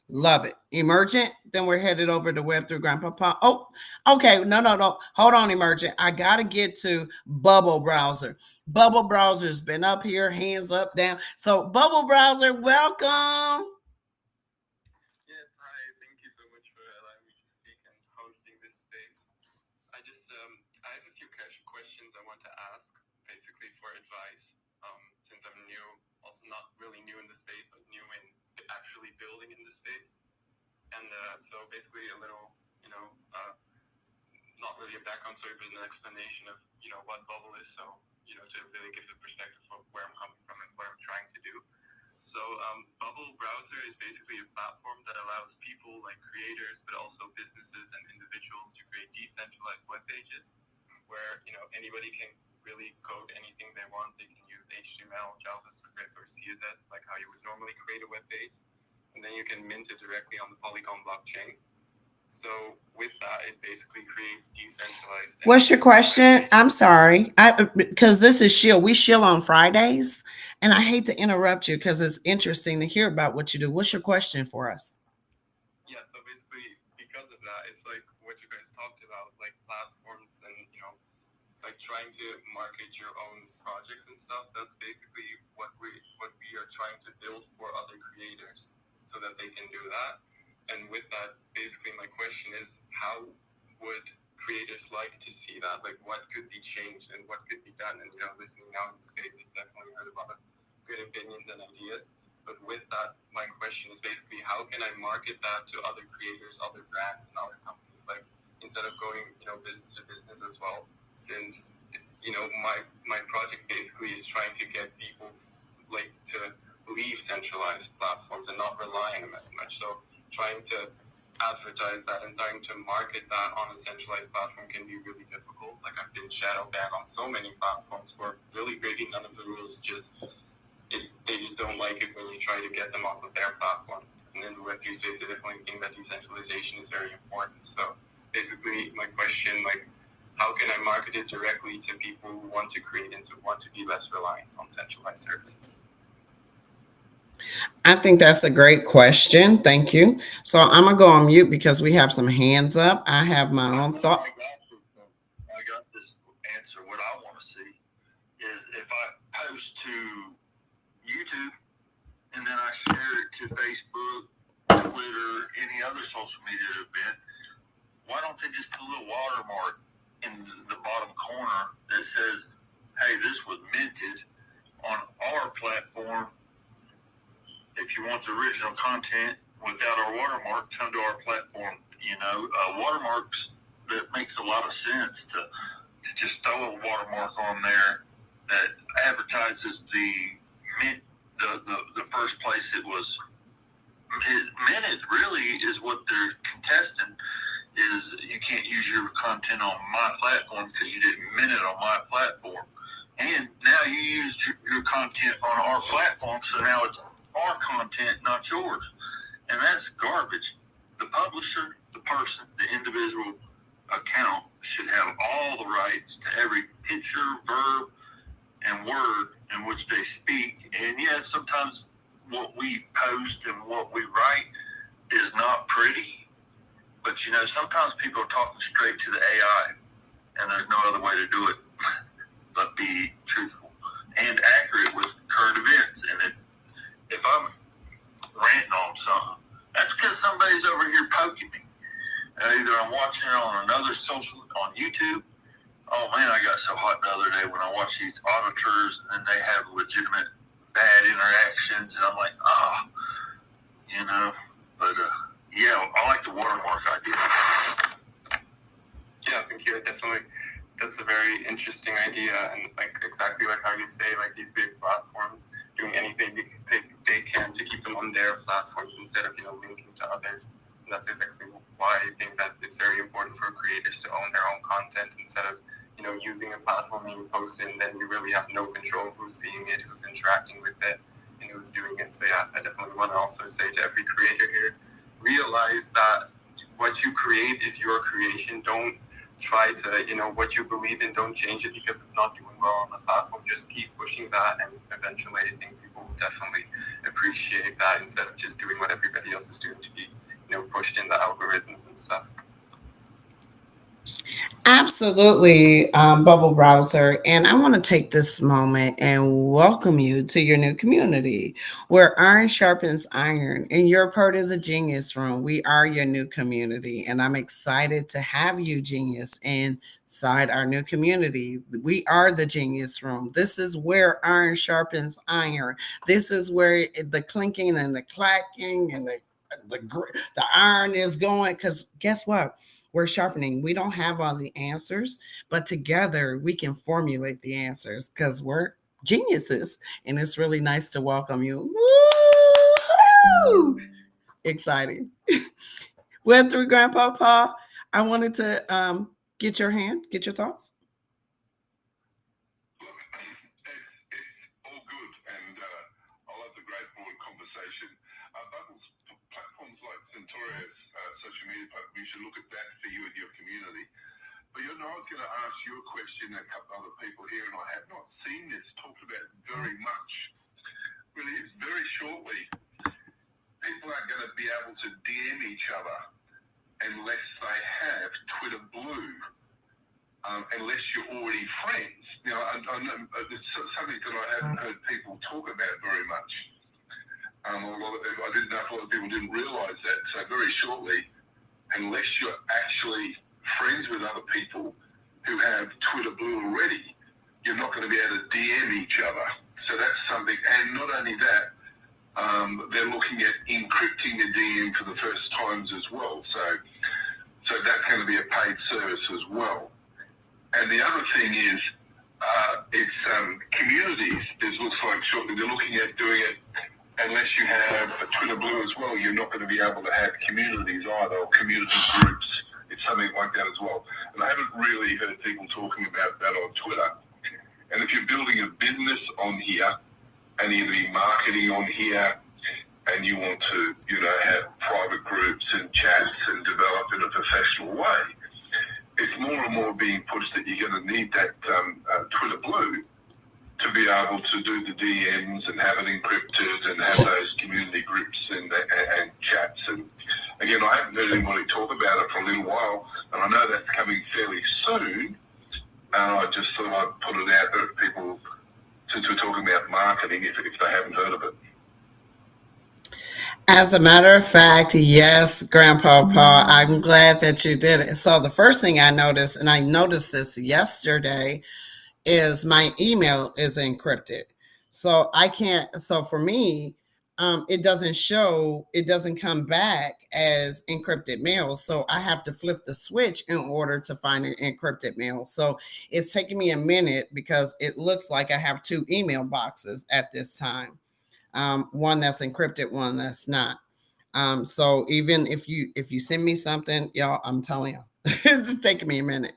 A: Love it. Emergent. Then we're headed over to Web3 Grandpapa. Oh, okay. No. Hold on, Emergent. I got to get to Bubble Browser. Bubble Browser's been up here, hands up, down. So Bubble Browser, welcome.
F: Yes, hi. Thank you so much for allowing me to speak and hosting this space. I have a few questions I want to ask, basically for advice, since I'm new, also not really new in the space, but new in actually building in the space. And so basically a little, not really a background story, but an explanation of, what Bubble is. So, to really give the perspective of where I'm coming from and what I'm trying to do. So Bubble Browser is basically a platform that allows people like creators, but also businesses and individuals to create decentralized web pages where, anybody can really code anything they want. They can use HTML, JavaScript, or CSS, like how you would normally create a web page. And then you can mint it directly on the Polygon blockchain. So with that, it basically creates decentralized.
A: What's your question? I'm sorry. Because this is Shill. We Shill on Fridays. And I hate to interrupt you because it's interesting to hear about what you do. What's your question for us?
F: Yeah, so basically, because of that, it's like what you guys talked about, like platforms and, like trying to market your own projects and stuff. That's basically what we are trying to build for other creators so that they can do that. And with that, basically my question is, how would creators like to see that? Like, what could be changed and what could be done? And, listening now in the space, I've definitely heard a lot of good opinions and ideas. But with that, my question is basically, how can I market that to other creators, other brands, and other companies? Like, instead of going, business to business as well, since, my project basically is trying to get people like to leave centralized platforms and not rely on them as much. So trying to advertise that and trying to market that on a centralized platform can be really difficult. Like, I've been shadow banned on so many platforms for really breaking none of the rules. They just don't like it when you try to get them off of their platforms. And in the Web3 space, I definitely think that decentralization is very important. So basically my question, like, how can I market it directly to people who want to create and to want to be less reliant on centralized services?
A: I think that's a great question. Thank you. So I'm going to go on mute because we have some hands up. I have my own thought.
B: I got this answer. What I want to see is if I post to YouTube and then I share it to Facebook, Twitter, any other social media event, why don't they just put a little watermark in the bottom corner that says, hey, this was minted on our platform. If you want the original content without our watermark, come to our platform. Watermarks, that makes a lot of sense to just throw a watermark on there that advertises the first place it was minted. Really is what they're contesting, is you can't use your content on my platform because you didn't mint it on my platform. And now you used your content on our platform, so now it's our content, not yours. And that's garbage. The publisher, the person, the individual account should have all the rights to every picture, verb, and word in which they speak. And yes, sometimes what we post and what we write is not pretty, but sometimes people are talking straight to the AI, and there's no other way to do it but be truthful and accurate with current events. And if I'm ranting on something, that's because somebody's over here poking me. Either I'm watching it on another on YouTube. Oh man, I got so hot the other day when I watched these auditors and they have legitimate bad interactions, and I'm like, But yeah, I like the watermark idea.
F: Yeah, I think that's a very interesting idea, and exactly like how you say, these big platforms doing anything they can to keep them on their platforms instead of linking to others. And that's exactly why I think that it's very important for creators to own their own content instead of using a platform you post it, and then you really have no control of who's seeing it, who's interacting with it, and who's doing it. So yeah, I definitely want to also say to every creator here, realize that what you create is your creation. Don't try to, what you believe in, don't change it because it's not doing well on the platform. Just keep pushing that, and eventually I think people will definitely appreciate that instead of just doing what everybody else is doing to be, pushed in the algorithms and stuff.
A: Absolutely, Bubble Browser. And I want to take this moment and welcome you to your new community where iron sharpens iron, and you're part of the Genius Room. We are your new community, and I'm excited to have you, Genius, inside our new community. We are the Genius Room. This is where iron sharpens iron. This is where the clinking and the clacking and the iron is going, because guess what? We're sharpening. We don't have all the answers, but together we can formulate the answers because we're geniuses. And it's really nice to welcome you. Woo! Exciting. Web3 Grandpapa, I wanted to get your thoughts.
E: Look, it's all good, and I love the great broad conversation. Bubbles, platforms like Centaurus, social media platforms, you should look at that for you and your community. But I was going to ask you a question, a couple other people here, and I have not seen this talked about very much. Really, it's very shortly. People aren't going to be able to DM each other unless they have Twitter Blue, unless you're already friends. Now, I know this is something that I haven't heard people talk about very much. I didn't know if a lot of people didn't realise that. So very shortly, unless you're actually friends with other people who have Twitter Blue already, you're not going to be able to DM each other. So that's something. And not only that, they're looking at encrypting the DM for the first times as well. So that's going to be a paid service as well. And the other thing is, it's communities. It looks like shortly they're looking at doing it. Unless you have a Twitter Blue as well, you're not going to be able to have communities either, or community groups. It's something like that as well. And I haven't really heard people talking about that on Twitter. And if you're building a business on here, and you're going to be marketing on here, and you want to, have private groups and chats and develop in a professional way, it's more and more being pushed that you're going to need that Twitter Blue to be able to do the DMs and have it encrypted and have those community groups and chats. And again, I haven't heard anybody talk about it for a little while, and I know that's coming fairly soon. And I just thought I'd put it out there if people, since we're talking about marketing, if they haven't heard of it.
A: As a matter of fact, yes, Grandpapa, I'm glad that you did it. So the first thing I noticed, and I noticed this yesterday, is my email is encrypted. So for me, it doesn't come back as encrypted mail. So I have to flip the switch in order to find an encrypted mail. So it's taking me a minute because it looks like I have two email boxes at this time. One that's encrypted, one that's not. So even if you send me something, y'all, I'm telling you, it's taking me a minute.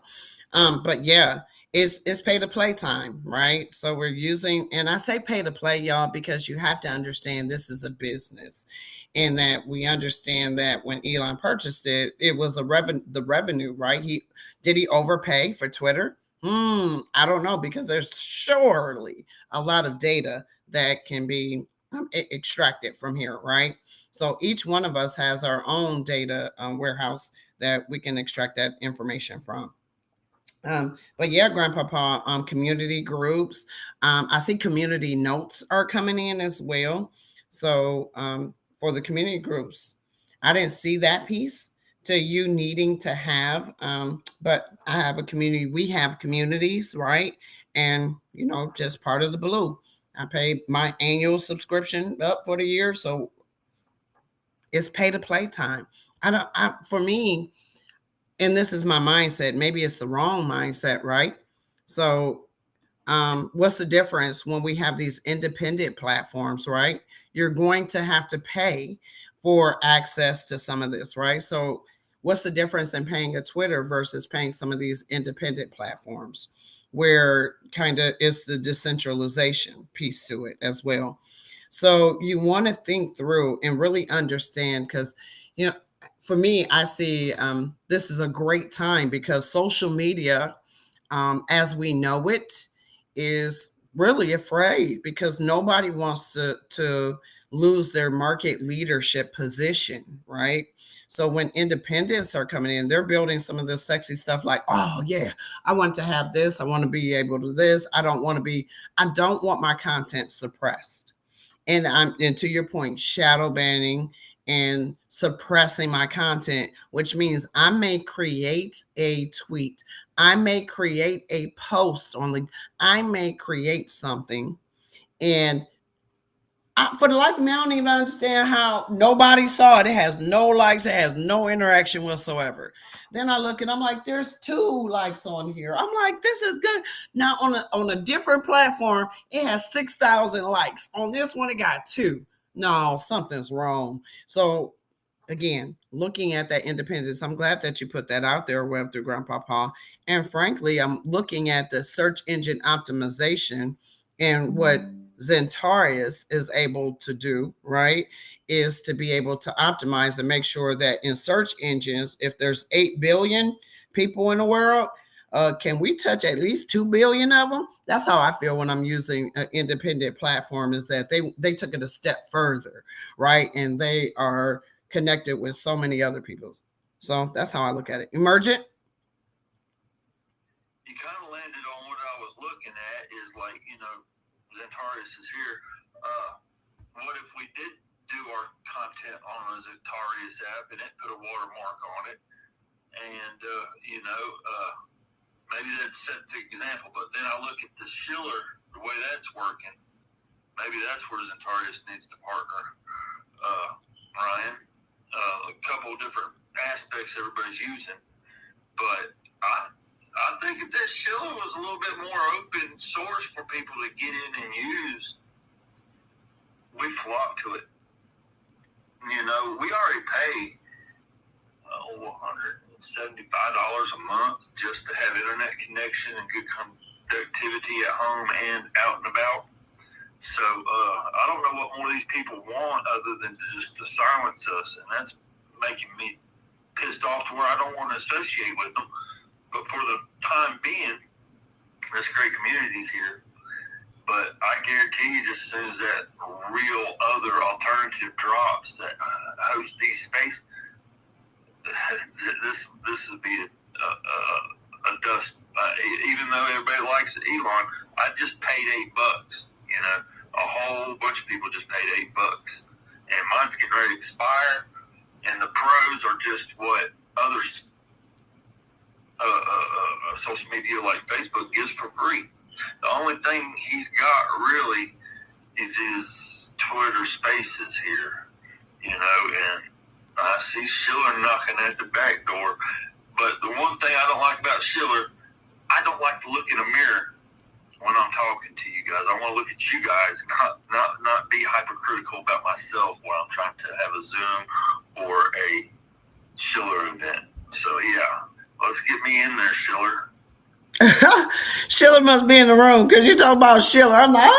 A: But yeah, it's pay to play time, right? So we're using, and I say pay to play, y'all, because you have to understand this is a business, and that we understand that when Elon purchased it, it was the revenue, right? Did he overpay for Twitter? I don't know, because there's surely a lot of data that can be extracted from here, right? So each one of us has our own data warehouse that we can extract that information from. But yeah, Grandpapa, community groups. I see community notes are coming in as well. So for the community groups, I didn't see that piece to you needing to have, but I have a community. We have communities, right? And just part of the blue. I pay my annual subscription up for the year, so it's pay to play time. For me, and this is my mindset, maybe it's the wrong mindset, right? So what's the difference when we have these independent platforms, right? You're going to have to pay for access to some of this, right? So what's the difference in paying a Twitter versus paying some of these independent platforms, where kind of it's the decentralization piece to it as well? So you want to think through and really understand, because for me, I see this is a great time, because social media, as we know it, is really afraid, because nobody wants to lose their market leadership position, right? So when independents are coming in, they're building some of this sexy stuff like, oh yeah, I want to have this, I want to be able to this, I don't want my content suppressed. And to your point, shadow banning and suppressing my content, which means I may create a tweet, I may create a post I may create something, and for the life of me, I don't even understand how nobody saw it. It has no likes, it has no interaction whatsoever. Then I look and I'm like, there's 2 likes on here. I'm like, this is good. Now on a different platform, it has 6,000 likes. On this one, it got 2. No, something's wrong. So again, looking at that independence, I'm glad that you put that out there, Web3 Grandpapa. And frankly, I'm looking at the search engine optimization, and what Zentarius is able to do, right, is to be able to optimize and make sure that in search engines, if there's 8 billion people in the world, can we touch at least 2 billion of them? That's how I feel when I'm using an independent platform, is that they took it a step further, right? And they are connected with so many other people. So that's how I look at it. Emergent?
B: You kind of landed on what I was looking at, is like, Zentarius is here. What if we did do our content on a Zentarius app and it put a watermark on it? And, maybe that set the example. But then I look at the Schiller, the way that's working. Maybe that's where Zentarius needs to partner, Ryan. A couple of different aspects everybody's using. But I think if that Schiller was a little bit more open source for people to get in and use, we flock to it. We already pay $175 a month just to have internet connection and good connectivity at home and out and about. So I don't know what more these people want other than just to silence us, and that's making me pissed off to where I don't want to associate with them. But for the time being, there's great communities here. But I guarantee you, just as soon as that real other alternative drops that host these spaces, this would be a dust. Even though everybody likes Elon, I just paid $8. A whole bunch of people just paid $8, and mine's getting ready to expire. And the pros are just what others, social media like Facebook gives for free. The only thing he's got really is his Twitter Spaces here, and I see Schiller knocking at the back door. But the one thing I don't like about Schiller, I don't like to look in a mirror when I'm talking to you guys. I want to look at you guys, not be hypercritical about myself while I'm trying to have a Zoom or a Schiller event. So yeah, let's get me in there, Schiller.
A: Schiller must be in the room, because you talk about Schiller. I'm like,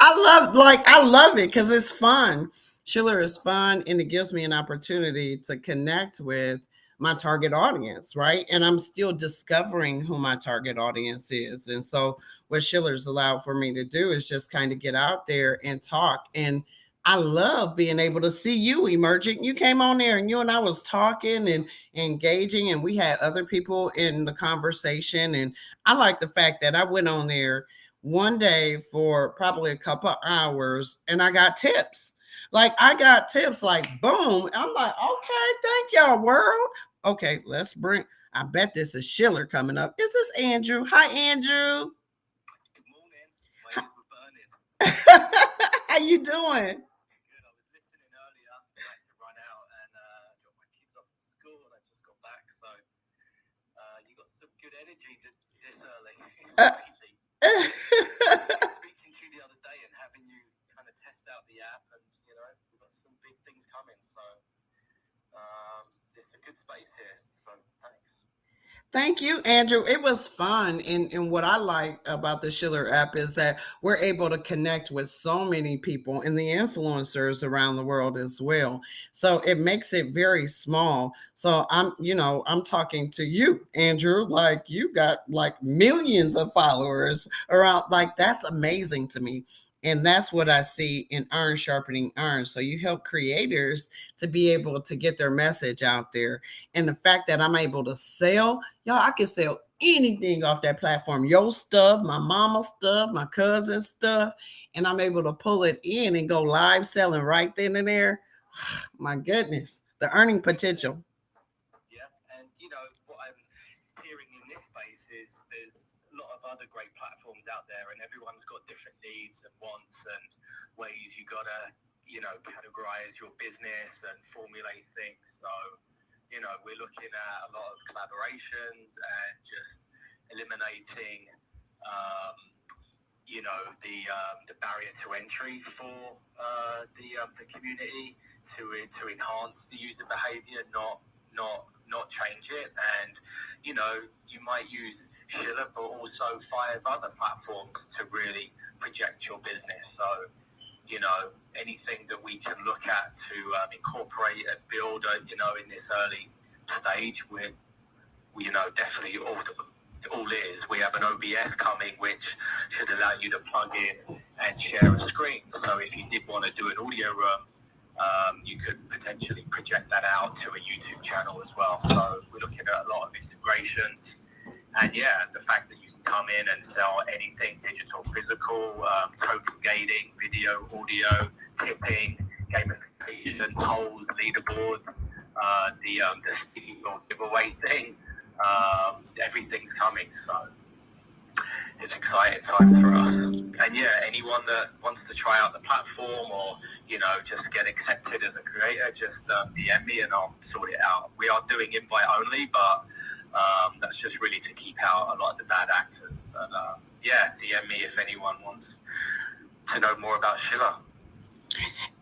A: I love it because it's fun. Schiller is fun, and it gives me an opportunity to connect with my target audience, right? And I'm still discovering who my target audience is. And so what Schiller's allowed for me to do is just kind of get out there and talk. And I love being able to see you, Emergent. You came on there and you and I was talking and engaging, and we had other people in the conversation. And I like the fact that I went on there one day for probably a couple of hours and I got tips. Like I got tips like boom. I'm like, okay, thank y'all, world. Okay, let's bring, I bet this is Schiller coming up. Is this Andrew? Hi, Andrew.
G: Good morning. My ears were burning.
A: How you doing?
G: Good. I was listening earlier. I had to run out and drop my kids off to school, and I just got back. So you got some good energy this early. It's crazy. Speaking to you the other day and having you kind of test out the app, and we've got some big things coming. So it's a good space here. So thanks.
A: Thank you, Andrew. It was fun. And what I like about the Schiller app is that we're able to connect with so many people and the influencers around the world as well. So it makes it very small. So I'm talking to you, Andrew, like you got like millions of followers around. Like that's amazing to me. And that's what I see in Iron Sharpening Iron. So you help creators to be able to get their message out there. And the fact that I'm able to sell, y'all, I can sell anything off that platform. Your stuff, my mama's stuff, my cousin's stuff. And I'm able to pull it in and go live selling right then and there. My goodness, the earning potential.
G: Yeah, and what I'm hearing in this space is there's a lot of other great platforms out there, and everyone's got different needs and wants and ways you gotta categorize your business and formulate things. So we're looking at a lot of collaborations and just eliminating the barrier to entry for the community to enhance the user behavior, not change it. And you might use Schiller, but also 5 other platforms to really project your business. So anything that we can look at to incorporate and build in this early stage, we're definitely all ears. We have an OBS coming which should allow you to plug in and share a screen. So if you did want to do an audio room, you could potentially project that out to a YouTube channel as well. So we're looking at a lot of integrations. And the fact that you can come in and sell anything digital, physical, token gating, video, audio, tipping, gamification, polls, leaderboards, the Stevie giveaway thing, everything's coming. So it's exciting times for us. And anyone that wants to try out the platform or just get accepted as a creator, just DM me and I'll sort it out. We are doing invite only, but that's just really to keep out a lot of the bad actors. But DM me if anyone wants to know more about Schiller.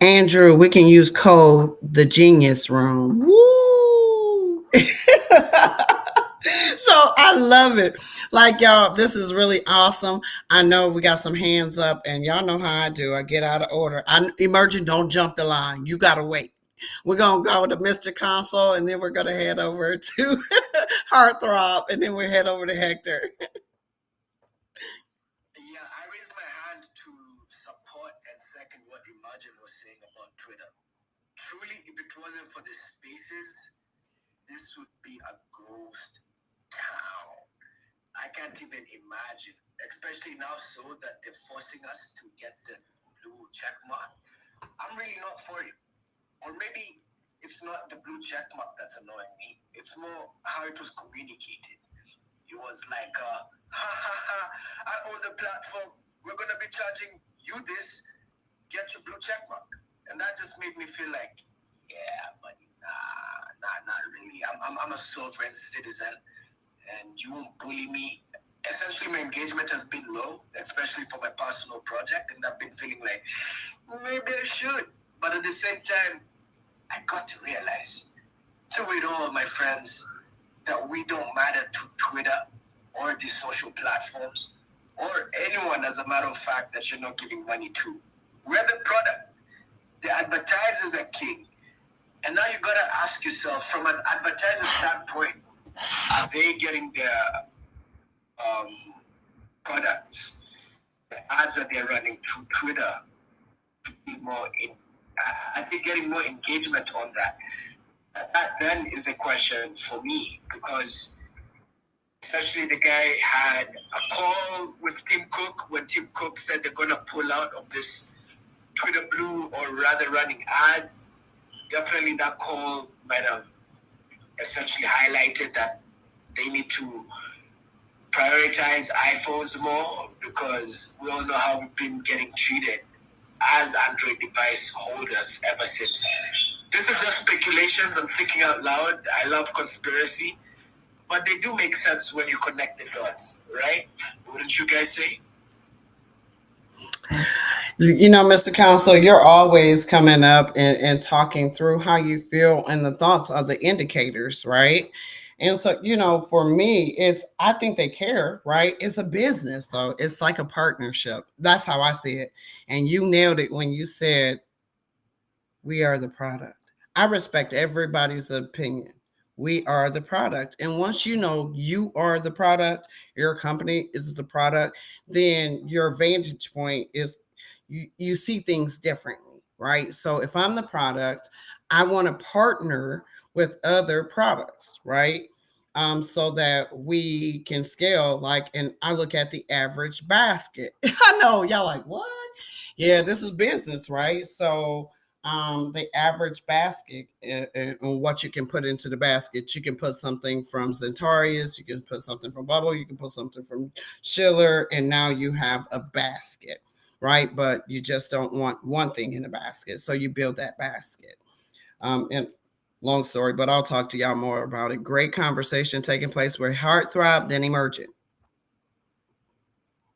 A: Andrew, we can use code the Genius Room. Woo! So I love it. Like y'all, this is really awesome. I know we got some hands up, and y'all know how I do. I get out of order. Emerging, don't jump the line. You gotta wait. We're gonna go to Mr. Console, and then we're gonna head over to Heartthrob, and then we head over to Hector.
D: Yeah, I raised my hand to support and second what Immersion was saying about Twitter. Truly, if it wasn't for the spaces, this would be a ghost town. I can't even imagine, especially now so that they're forcing us to get the blue check mark. I'm really not for it. Or maybe it's not the blue check mark that's annoying me. It's more how it was communicated. It was like, I own the platform. We're going to be charging you this. Get your blue check mark. And that just made me feel like, yeah, but not really. I'm a sovereign citizen, and you won't bully me. Essentially, my engagement has been low, especially for my personal project, and I've been feeling like, maybe I should. But at the same time, I got to realize, to it all, my friends, that we don't matter to Twitter or these social platforms or anyone, as a matter of fact, that you're not giving money to. We're the product. The advertisers are king. And now you gotta ask yourself, from an advertiser standpoint, are they getting their products, the ads that they're running through Twitter, to be more are they getting more engagement on that? That then is the question for me, because essentially the guy had a call with Tim Cook when Tim Cook said they're gonna pull out of this Twitter Blue, or rather running ads. Definitely that call might have essentially highlighted that they need to prioritize iPhones more, because we all know how we've been getting treated as Android device holders ever since. This is just speculations. I'm thinking out loud. I love conspiracy, but they do make sense when you connect the dots, right? Wouldn't you guys say?
A: You know, Mr. Counsel, you're always coming up and talking through how you feel and the thoughts of the indicators, right? And so, you know, for me, I think they care, right? It's a business, though. It's like a partnership. That's how I see it. And you nailed it when you said, we are the product. I respect everybody's opinion. We are the product. And once you know you are the product, your company is the product, then your vantage point is you see things differently, right? So if I'm the product, I want to partner with other products, right? So that we can scale. Like, and I look at the average basket. I know y'all like, what? Yeah, this is business, right? So the average basket and what you can put into the basket. You can put something from Centaurus, you can put something from Bubble, you can put something from Schiller, and now you have a basket, right? But you just don't want one thing in the basket. So you build that basket. And long story, but I'll talk to y'all more about it. Great conversation taking place where Heartthrob, then Immersion.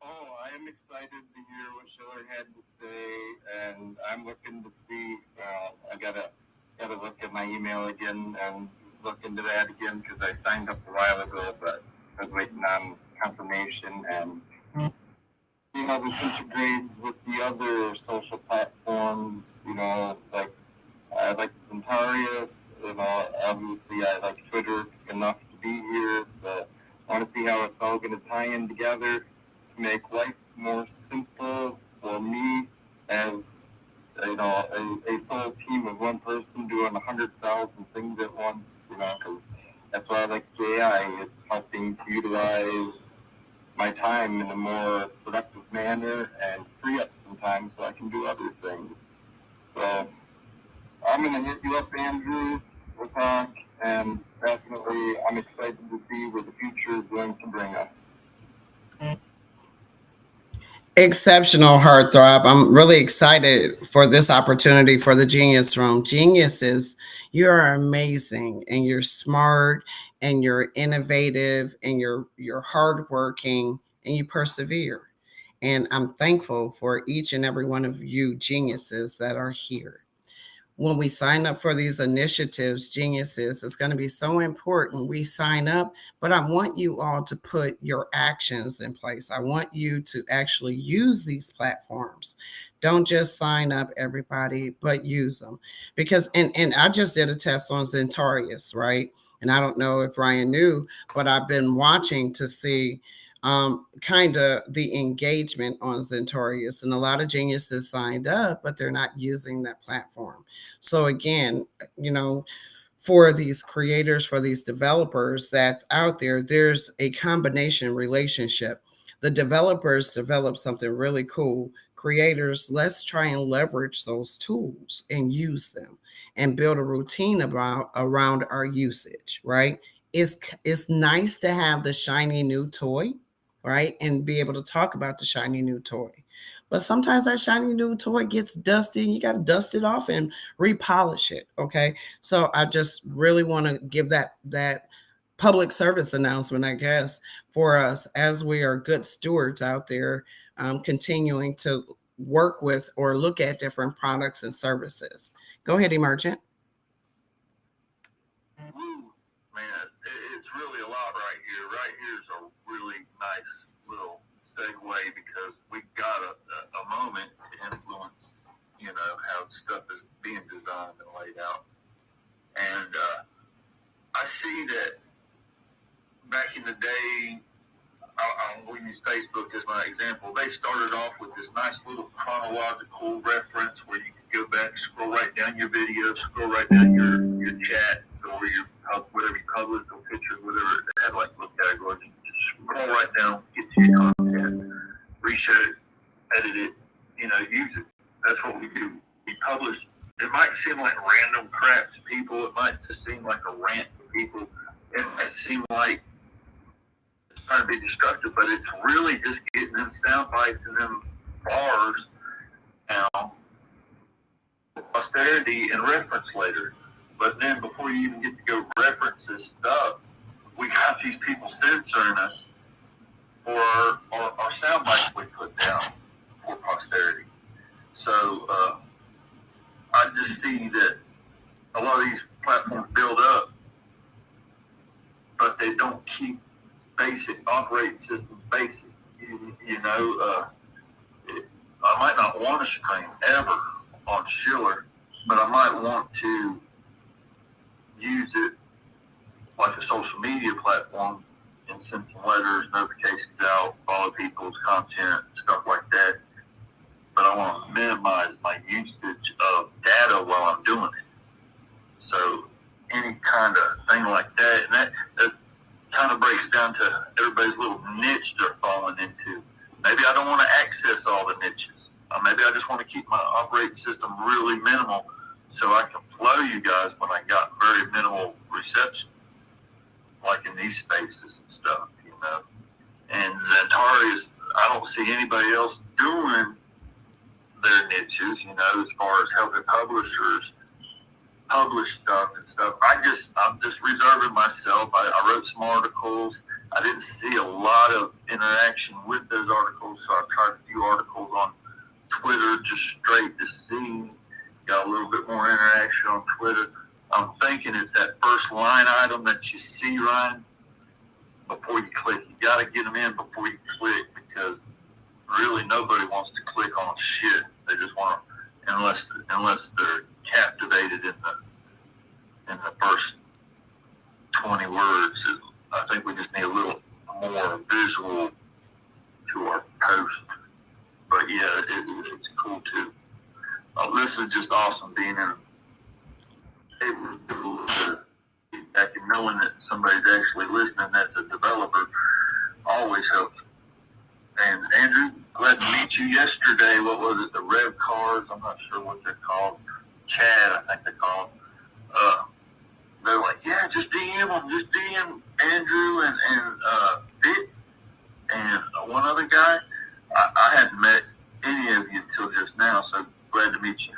C: Oh, I am excited to hear what Schiller had to say, and I'm looking to see. I gotta look at my email again and look into that again, because I signed up a while ago, but I was waiting on confirmation. And you know, this integrates with the other social platforms. You know, like I like Centaurus. You know, obviously I like Twitter enough to be here, so I want to see how it's all going to tie in together to make life more simple for me, as you know, a sole team of one person doing 100,000 things at once. You know, because that's why I like AI. It's helping to utilize my time in a more productive manner and free up some time so I can do other things. So I'm going to hit you up, Andrew. We'll talk, and definitely I'm excited to see where the future is going to bring us.
A: Exceptional, Heartthrob. I'm really excited for this opportunity for the Genius Room. Geniuses, you are amazing, and you're smart, and you're innovative, and you're hardworking, and you persevere. And I'm thankful for each and every one of you geniuses that are here. When we sign up for these initiatives, geniuses, it's going to be so important. We sign up, but I want you all to put your actions in place. I want you to actually use these platforms. Don't just sign up, everybody, but use them. Because, and I just did a test on Centaurus, right? And I don't know if Ryan knew, but I've been watching to see kind of the engagement on Centaurus, and a lot of geniuses signed up, but they're not using that platform. So again, you know, for these creators, for these developers that's out there, there's a combination relationship. The developers develop something really cool. Creators, let's try and leverage those tools and use them and build a routine around our usage, right? It's nice to have the shiny new toy, right? And be able to talk about the shiny new toy. But sometimes that shiny new toy gets dusty and you got to dust it off and repolish it. Okay. So I just really want to give that public service announcement, I guess, for us as we are good stewards out there, continuing to work with or look at different products and services. Go ahead, Emergent.
B: Woo, man, it's really a lot right here. Right here is a really nice little segue, because we got a moment to influence, you know, how stuff is being designed and laid out. And I see that back in the day, we'll use Facebook as my example. They started off with this nice little chronological reference where you could go back, scroll right down your videos, scroll right down your chats or your whatever you published or pictures, whatever. It had like little categories. You could just scroll right down, get to your content, reshoot it, edit it, use it. That's what we do. We publish. It might seem like random crap to people. It might just seem like a rant to people. It might seem like it's trying to be destructive, but it's really just getting them sound bites and them bars now for posterity and reference later. But then before you even get to go reference this stuff, we got these people censoring us for our sound bites we put down for posterity. So I just see that a lot of these platforms build up, but they don't keep basic operating system basic. I might not want to stream ever on Schiller, but I might want to use it like a social media platform and send some letters, notifications out, follow people's content, stuff like that. But I want to minimize my usage of data while I'm doing it. So any kind of thing like that, and that kind of breaks down to everybody's little niche they're falling into. Maybe I don't want to access all the niches. Maybe I just want to keep my operating system really minimal so I can flow you guys when I got very minimal reception, like in these spaces and stuff, And Zantari I don't see anybody else doing their niches, as far as helping publishers publish stuff and stuff. I'm just reserving myself. I wrote some articles. I didn't see a lot of interaction with those articles, so I tried a few articles on Twitter just straight to see. Got a little bit more interaction on Twitter. I'm thinking it's that first line item that you see, Ryan, before you click. You got to get them in before you click, because really nobody wants to click on shit. They just want to, unless they're captivated in the first 20 words. I think we just need a little more visual to our post. But yeah, it's cool too. This is just awesome being able to feedback and knowing that somebody's actually listening that's a developer always helps. And Andrew, glad to meet you yesterday. What was it? The Rev Cars? I'm not sure what they're called. Chad, I think they call them. They're like, yeah, just DM them. Just DM Andrew and Fitz and one other guy. I hadn't met any of you until just now, so glad to meet you.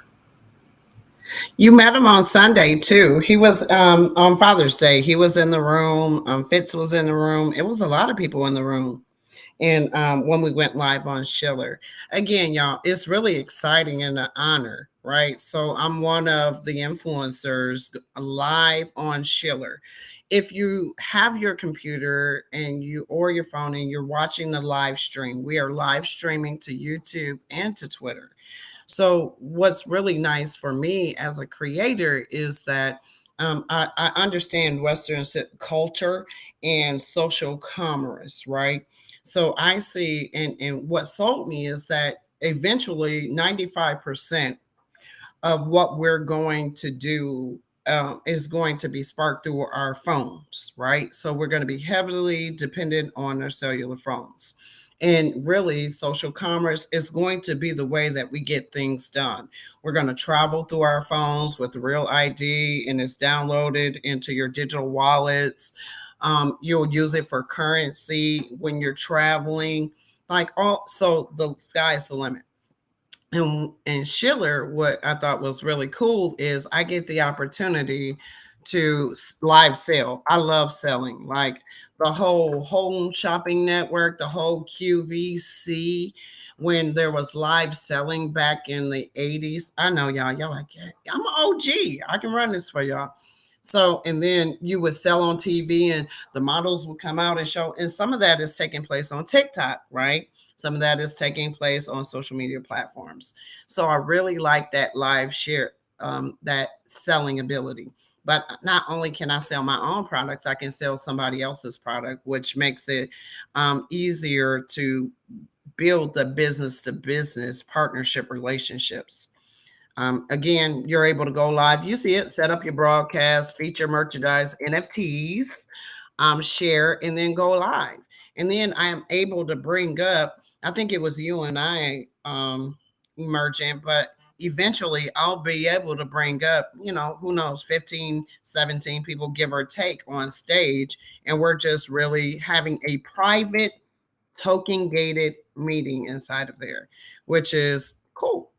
A: You met him on Sunday too. He was on Father's Day. He was in the room. Fitz was in the room. It was a lot of people in the room. And when we went live on Schiller, again, y'all, it's really exciting and an honor, right? So I'm one of the influencers live on Schiller. If you have your computer and or your phone and you're watching the live stream, we are live streaming to YouTube and to Twitter. So what's really nice for me as a creator is that I understand Western culture and social commerce, right? So I see, and what sold me is that eventually 95% of what we're going to do is going to be sparked through our phones, right? So we're going to be heavily dependent on our cellular phones. And really, social commerce is going to be the way that we get things done. We're going to travel through our phones with the real ID, and it's downloaded into your digital wallets. You'll use it for currency when you're traveling. So the sky's the limit. And Schiller, what I thought was really cool is I get the opportunity to live sell. I love selling, like the whole home shopping network, the whole QVC, when there was live selling back in the 80s. I know y'all like, yeah, I'm an OG. I can run this for y'all. So, and then you would sell on TV and the models would come out and show, and some of that is taking place on TikTok, right? Some of that is taking place on social media platforms. So I really like that live share, that selling ability. But not only can I sell my own products, I can sell somebody else's product, which makes it easier to build the business to business partnership relationships. Again, you're able to go live. You see it, set up your broadcast, feature merchandise, NFTs, share, and then go live. And then I am able to bring up, I think it was you and I, Immersion, but eventually I'll be able to bring up, who knows, 15, 17 people, give or take, on stage. And we're just really having a private token gated meeting inside of there, which is cool.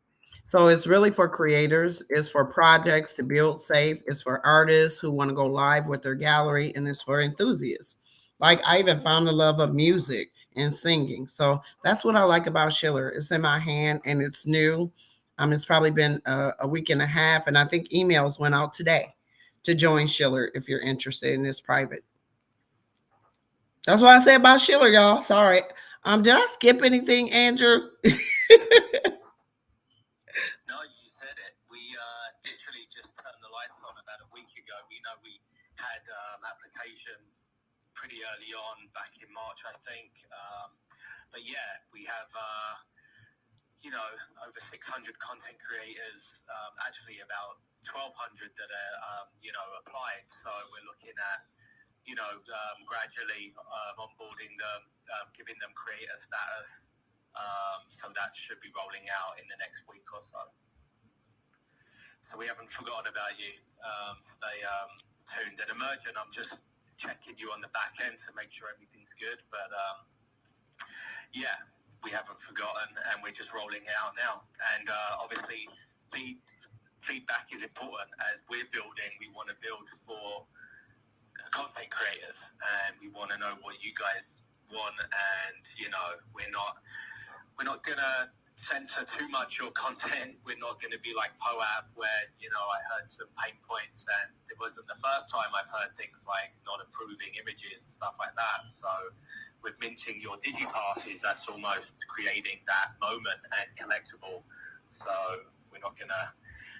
A: So it's really for creators, it's for projects to build safe, it's for artists who want to go live with their gallery, and it's for enthusiasts. Like, I even found the love of music and singing. So that's what I like about Schiller. It's in my hand and it's new. It's probably been a week and a half, and I think emails went out today to join Schiller if you're interested, and it's private. That's what I say about Schiller, y'all. Sorry. Did I skip anything, Andrew?
G: No, you said it. We literally just turned the lights on about a week ago. We had applications pretty early on, back in March, I think. But yeah, we have, over 600 content creators, actually about 1,200 that are, applied. So we're looking at, gradually onboarding them, giving them creator status. So that should be rolling out in the next week or so. So we haven't forgotten about you. Stay tuned. And Immersion, I'm just checking you on the back end to make sure everything's good. But yeah, we haven't forgotten, and we're just rolling it out now. And obviously, feedback is important. As we're building, we want to build for content creators, and we want to know what you guys want. And we're not gonna censor too much your content. We're not going to be like POAP, where I heard some pain points, and it wasn't the first time I've heard things like not approving images and stuff like that. So with minting your digipasses, that's almost creating that moment and collectible. So we're not going to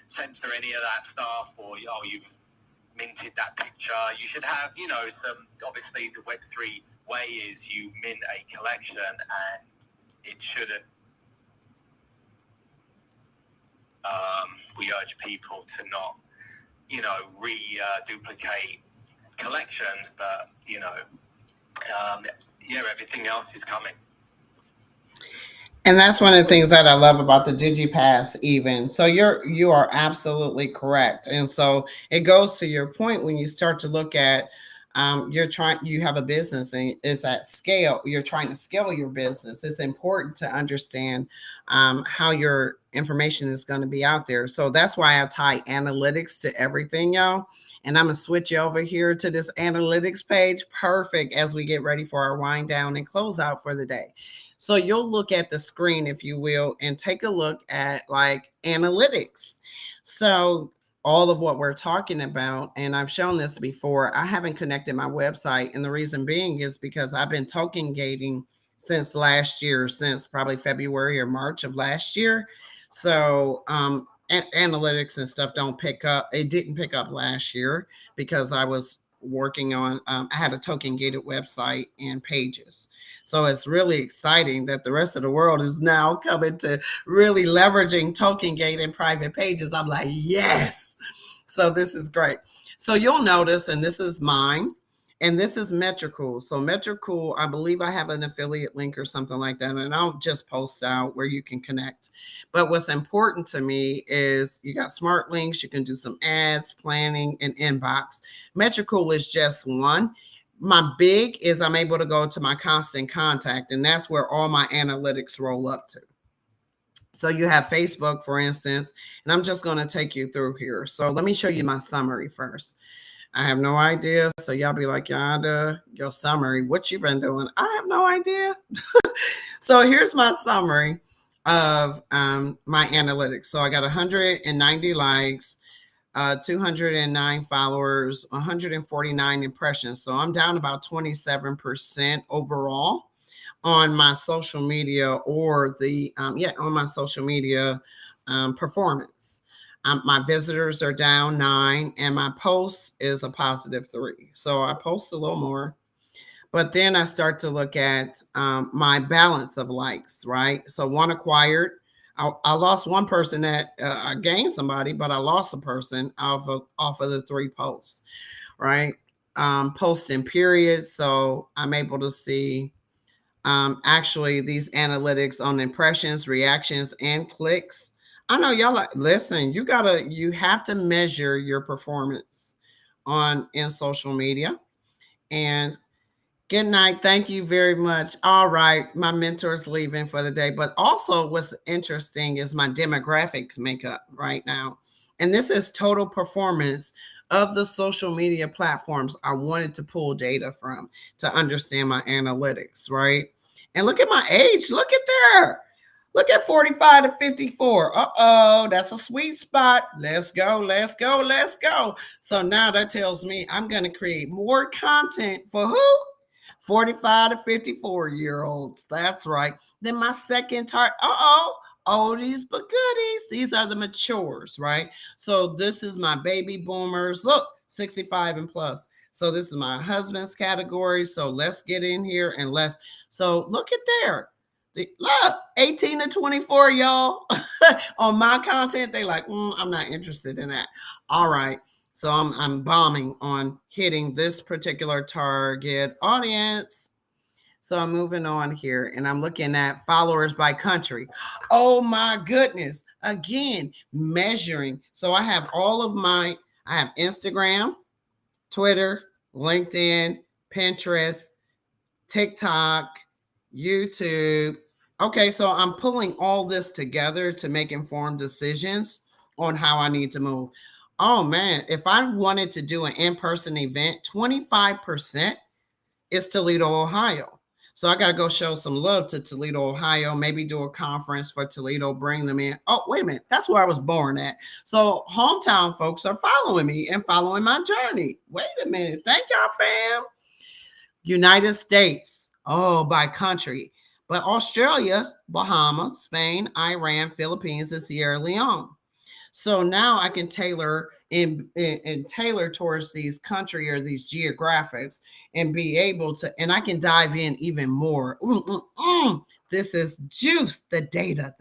G: censor any of that stuff, or you've minted that picture. You should have some, obviously the Web3 way is you mint a collection, and it shouldn't. We urge people to not, duplicate collections, but everything else is coming.
A: And that's one of the things that I love about the DigiPass even. So you are absolutely correct. And so it goes to your point when you start to look at you have a business and it's at scale. You're trying to scale your business. It's important to understand how your information is going to be out there. So that's why I tie analytics to everything, y'all. And I'm going to switch you over here to this analytics page. Perfect, as we get ready for our wind down and close out for the day. So you'll look at the screen, if you will, and take a look at like analytics. So all of what we're talking about, and I've shown this before, I haven't connected my website. And the reason being is because I've been token gating since last year, since probably February or March of last year. So analytics and stuff don't pick up. It didn't pick up last year because I was working on, I had a token gated website and pages. So it's really exciting that the rest of the world is now coming to really leveraging token gated private pages. I'm like, yes. So this is great. So you'll notice, and this is mine, and this is Metricool. So Metricool, I believe I have an affiliate link or something like that, and I'll just post out where you can connect. But what's important to me is you got smart links. You can do some ads, planning, and inbox. Metricool is just one. My big is I'm able to go to my constant contact, and that's where all my analytics roll up to. So you have Facebook, for instance, and I'm just going to take you through here. So let me show you my summary first. I have no idea. So y'all be like, Yaeunda, your summary, what you been doing? I have no idea. So here's my summary of my analytics. So I got 190 likes, 209 followers, 149 impressions. So I'm down about 27% overall on my social media, or the on my social media performance. My visitors are down 9, and my posts is a positive 3. So I post a little more. But then I start to look at my balance of likes, right? So one acquired. I lost one person that I gained somebody, but I lost a person off of the 3 posts, right? Posting periods. So I'm able to see actually these analytics on impressions, reactions, and clicks. I know y'all like, listen, you have to measure your performance in social media. And good night. Thank you very much. All right. My mentor's leaving for the day. But also, what's interesting is my demographics makeup right now. And this is total performance of the social media platforms I wanted to pull data from to understand my analytics, right? And look at my age. Look at there. Look at 45 to 54. Uh-oh, that's a sweet spot. Let's go, let's go, let's go. So now that tells me I'm going to create more content for who? 45 to 54-year-olds. That's right. Then my second target, oldies but goodies. These are the matures, right? So this is my baby boomers. Look, 65 and plus. So this is my husband's category. So let's get in here and so look at there. Look, 18 to 24, y'all. On my content, they like, I'm not interested in that. All right. So I'm bombing on hitting this particular target audience. So I'm moving on here and I'm looking at followers by country. Oh my goodness. Again, measuring. So I have I have Instagram, Twitter, LinkedIn, Pinterest, TikTok, YouTube. Okay, so I'm pulling all this together to make informed decisions on how I need to move. Oh man, if I wanted to do an in-person event, 25% is Toledo, Ohio. So I got to go show some love to Toledo, Ohio, maybe do a conference for Toledo, bring them in. Oh, wait a minute. That's where I was born at. So hometown folks are following me and following my journey. Wait a minute. Thank y'all, fam. United States. Oh, by country. But Australia, Bahamas, Spain, Iran, Philippines, and Sierra Leone. So now I can tailor and tailor towards these country or these geographics and be able to, and I can dive in even more. This is juice, the data.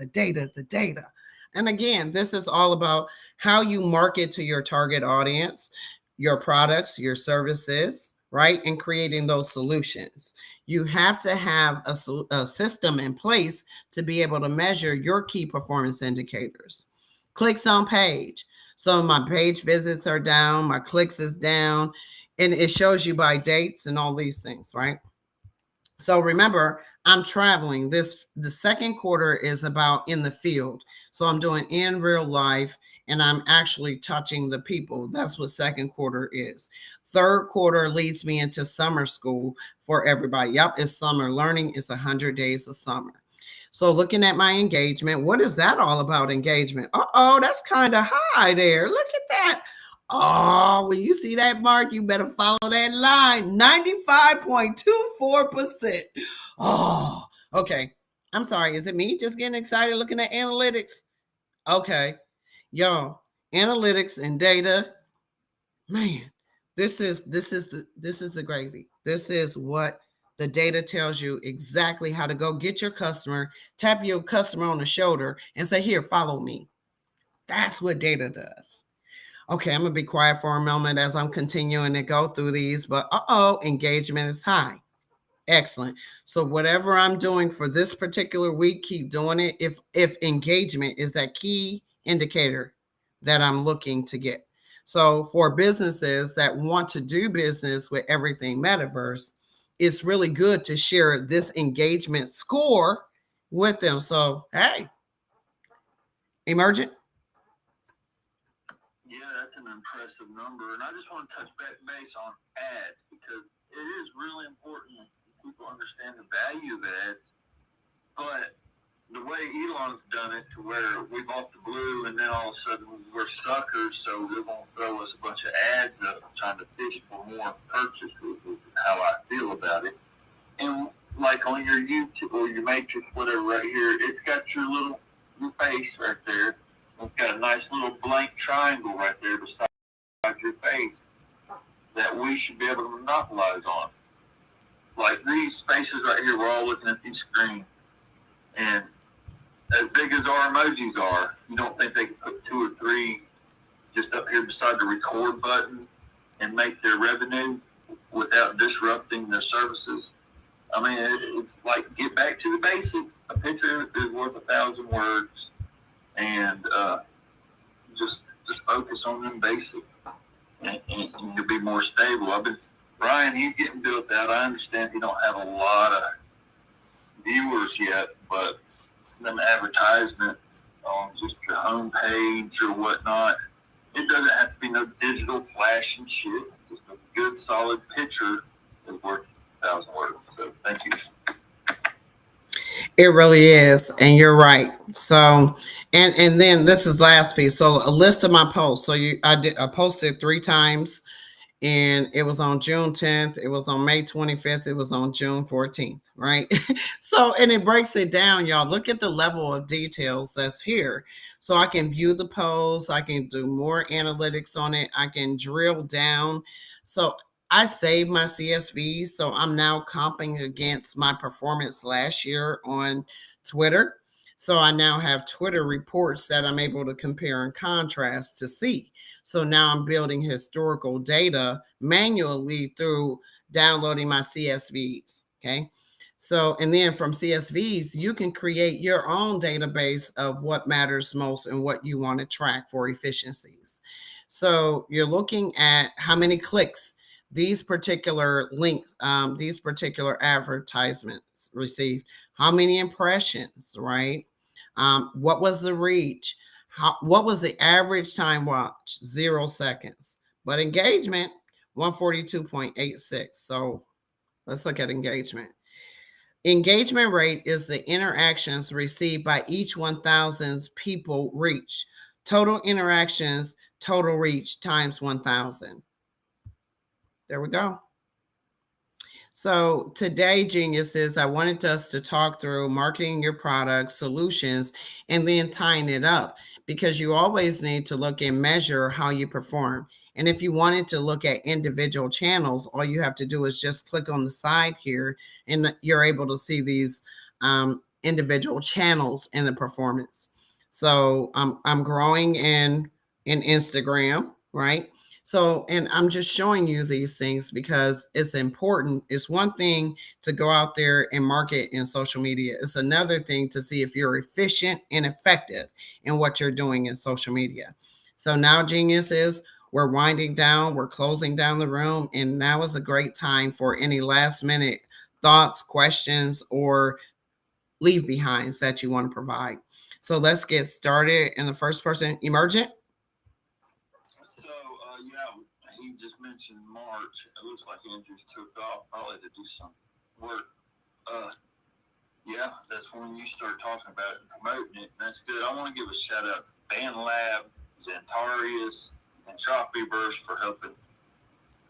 A: And again, this is all about how you market to your target audience, your products, your services, right? And creating those solutions. You have to have a system in place to be able to measure your key performance indicators. Clicks on page. So my page visits are down, my clicks is down, and it shows you by dates and all these things, right? So remember, I'm traveling. The second quarter is about in the field. So I'm doing in real life and I'm actually touching the people. That's what second quarter is. Third quarter leads me into summer school for everybody. Yep, it's summer learning. It's 100 days of summer. So looking at my engagement, what is that all about, engagement? That's kind of high there. Look at that. Oh, when you see that mark, you better follow that line. 95.24%. Oh, okay. I'm sorry. Is it me just getting excited looking at analytics? Okay. Y'all, analytics and data, man, this is the gravy. This is what the data tells you exactly how to go get your customer, tap your customer on the shoulder and say, here, follow me. That's what data does. Okay, I'm going to be quiet for a moment as I'm continuing to go through these, but engagement is high. Excellent. So whatever I'm doing for this particular week, keep doing it. If engagement is that key indicator that I'm looking to get. So for businesses that want to do business with everything Metaverse, it's really good to share this engagement score with them. So, hey, Immersion.
C: Yeah, that's an impressive number. And I just want to touch base on ads because it is really important people understand the value of ads. But the way Elon's done it to where we bought the blue and then all of a sudden we're suckers, so they're going to throw us a bunch of ads up trying to fish for more purchases is how I feel about it. And like on your YouTube or your Matrix, whatever right here, it's got your face right there.
B: It's got a nice little blank triangle right there beside your face that we should be able to monopolize on. Like these spaces right here, we're all looking at these screens. And as big as our emojis are, you don't think they could put 2 or 3 just up here beside the record button and make their revenue without disrupting their services? I mean, it's like, get back to the basics. A picture is worth 1,000 words, and just focus on them basics, and you'll be more stable. Brian, he's getting built out. I understand he don't have a lot of viewers yet, but them advertisements on just your homepage or whatnot, it doesn't have to be no digital flash and shit. Just a good, solid picture is worth 1,000 words. So thank you.
A: It really is, and you're right. So, and then this is last piece. So a list of my posts. So I posted 3 times, and it was on June 10th, it was on May 25th, it was on June 14th, right? So, and it breaks it down, y'all. Look at the level of details that's here. So I can view the posts, I can do more analytics on it, I can drill down. So I saved my CSVs, so I'm now comping against my performance last year on Twitter. So I now have Twitter reports that I'm able to compare and contrast to see. So now I'm building historical data manually through downloading my CSVs. Okay. So, and then from CSVs, you can create your own database of what matters most and what you want to track for efficiencies. So you're looking at how many clicks these particular links, these particular advertisements received, how many impressions, right? What was the reach? What was the average time watch? 0 seconds. But engagement, 142.86. So let's look at engagement. Engagement rate is the interactions received by each 1,000 people reach. Total interactions, total reach times 1,000. There we go. So today, geniuses, I wanted us to talk through marketing your products, solutions, and then tying it up, because you always need to look and measure how you perform. And if you wanted to look at individual channels, all you have to do is just click on the side here, and you're able to see these individual channels in the performance. So I'm growing in Instagram, right? So, and I'm just showing you these things because it's important. It's one thing to go out there and market in social media. It's another thing to see if you're efficient and effective in what you're doing in social media. So now, geniuses, we're winding down, we're closing down the room, and now is a great time for any last minute thoughts, questions, or leave behinds that you want to provide. So let's get started. And the first person, Emergent.
B: So, he just mentioned March. It looks like Andrews took off probably to do some work. Yeah, that's when you start talking about it and promoting it. And that's good. I want to give a shout out to BandLab, Xantarius, and Tropyverse for helping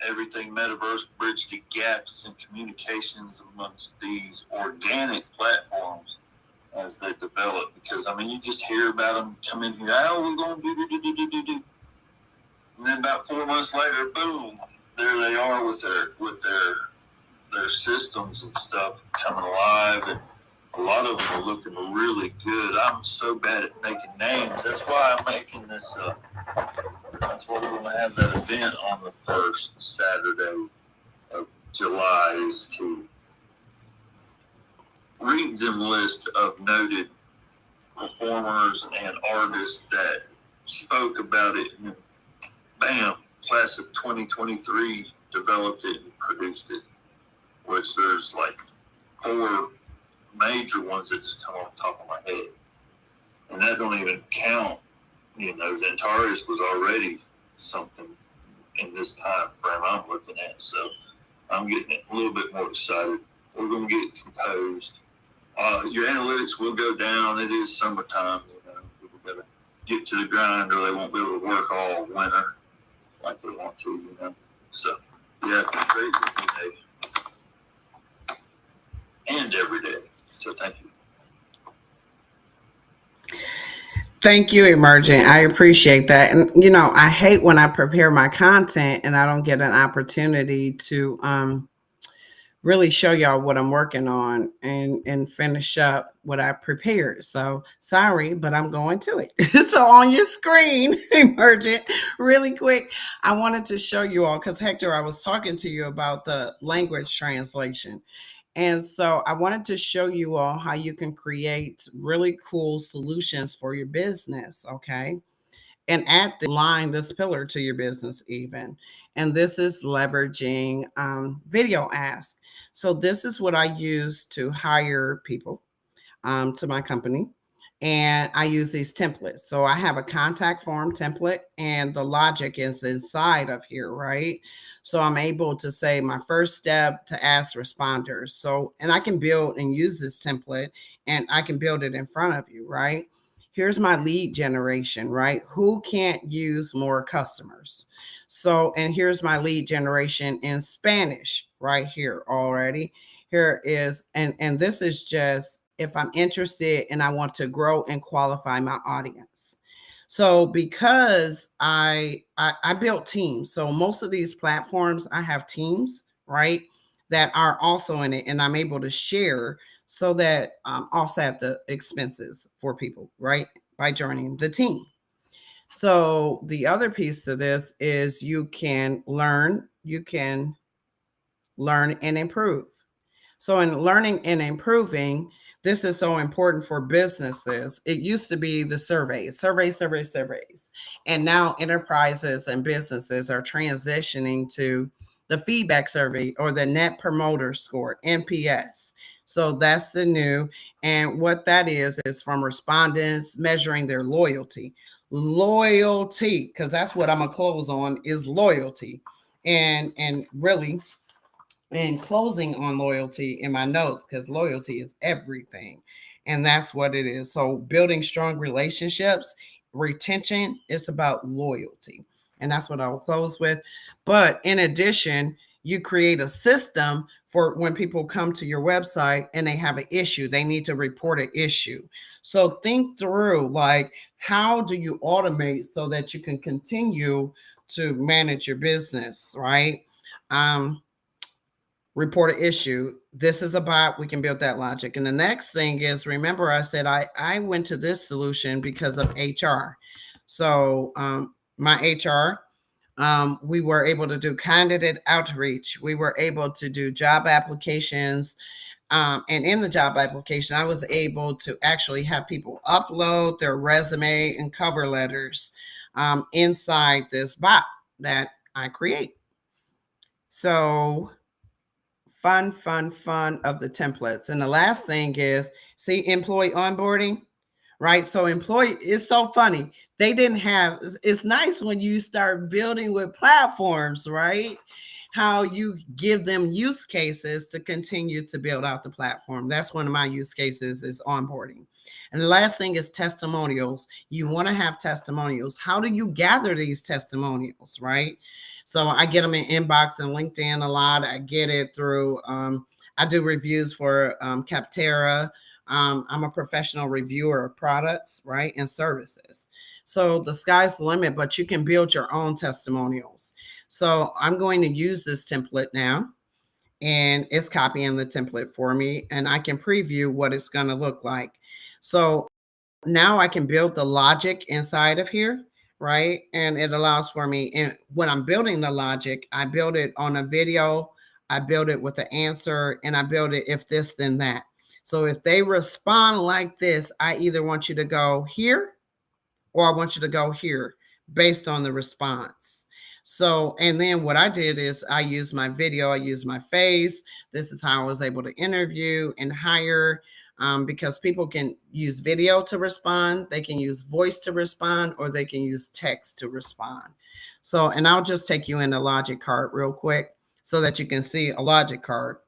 B: everything Metaverse bridge the gaps in communications amongst these organic platforms as they develop. Because, I mean, you just hear about them come in here, oh, we're going to do. And then about 4 months later, boom, there they are with their systems and stuff coming alive, and a lot of them are looking really good. I'm so bad at making names. That's why I'm making this. That's why we're going to have that event on the first Saturday of July, is to read them list of noted performers and artists that spoke about it. And bam, class of 2023 developed it and produced it, which there's like 4 major ones that just come off the top of my head. And that don't even count, Xantarius was already something in this time frame I'm looking at. So I'm getting a little bit more excited. We're going to get composed. Your analytics will go down. It is summertime. People got to get to the grind or they won't be able to work all winter like they want to, So, yeah, great day. And every day. So, thank you.
A: Thank you, Emergent. I appreciate that. And you know, I hate when I prepare my content and I don't get an opportunity to really show y'all what I'm working on and finish up what I prepared. So sorry, but I'm going to it. So on your screen, Emergent, really quick, I wanted to show you all because Hector, I was talking to you about the language translation. And so I wanted to show you all how you can create really cool solutions for your business, okay? And add this line, this pillar to your business even. And this is leveraging video ask. So this is what I use to hire people to my company. And I use these templates. So I have a contact form template and the logic is inside of here, right? So I'm able to say my first step to ask responders. So, and I can build and use this template and I can build it in front of you, right? Here's my lead generation, right? Who can't use more customers? So, and here's my lead generation in Spanish right here already. Here is, and this is just if I'm interested and I want to grow and qualify my audience. So because I built teams. So most of these platforms I have teams, right, that are also in it and I'm able to share so that offset the expenses for people, right, by joining the team. So the other piece to this is you can learn and improve. So in learning and improving, this is so important for businesses. It used to be the surveys. And now enterprises and businesses are transitioning to the feedback survey or the net promoter score, NPS. So that's the new. And what that is from respondents measuring their loyalty. Loyalty, because that's what I'm gonna close on is loyalty. And really and closing on loyalty in my notes because loyalty is everything. And that's what it is. So building strong relationships, retention is about loyalty. And that's what I'll close with. But in addition, you create a system for when people come to your website and they have an issue, they need to report an issue. So think through like, how do you automate so that you can continue to manage your business, right? Report an issue. This is a bot. We can build that logic. And the next thing is, remember I said I went to this solution because of HR. So my HR, we were able to do candidate outreach. We were able to do job applications. And in the job application, I was able to actually have people upload their resume and cover letters inside this bot that I create. So fun of the templates. And the last thing is, see, employee onboarding, right? So employee, it's so funny. They didn't have, it's nice when you start building with platforms, right? How you give them use cases to continue to build out the platform. That's one of my use cases is onboarding. And the last thing is testimonials. You want to have testimonials. How do you gather these testimonials, right? So I get them in inbox and LinkedIn a lot. I get it through, I do reviews for Capterra. I'm a professional reviewer of products, right, and services. So the sky's the limit, but you can build your own testimonials. So I'm going to use this template now, and it's copying the template for me, and I can preview what it's going to look like. So now I can build the logic inside of here, right? And it allows for me, and when I'm building the logic, I build it on a video, I build it with the answer, and I build it if this, then that. So if they respond like this, I either want you to go here or I want you to go here based on the response. So, and then what I did is I used my video, I used my face. This is how I was able to interview and hire because people can use video to respond, they can use voice to respond, or they can use text to respond. So, and I'll just take you in a logic card real quick so that you can see a logic card.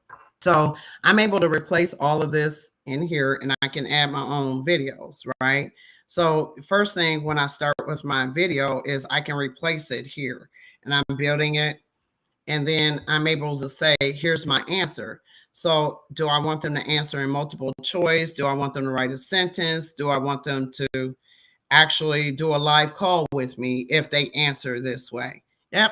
A: So I'm able to replace all of this in here and I can add my own videos, right? So first thing when I start with my video is I can replace it here and I'm building it. And then I'm able to say, here's my answer. So do I want them to answer in multiple choice? Do I want them to write a sentence? Do I want them to actually do a live call with me if they answer this way. Yep.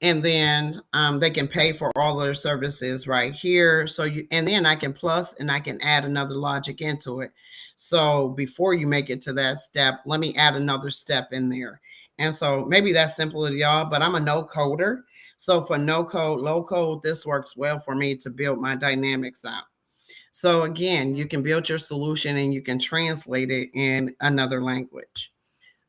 A: And then they can pay for all their services right here. So and then I can plus and I can add another logic into it. So before you make it to that step, let me add another step in there. And so maybe that's simple to y'all, but I'm a no coder. So for no code, low code, this works well for me to build my dynamics out. So again, you can build your solution and you can translate it in another language.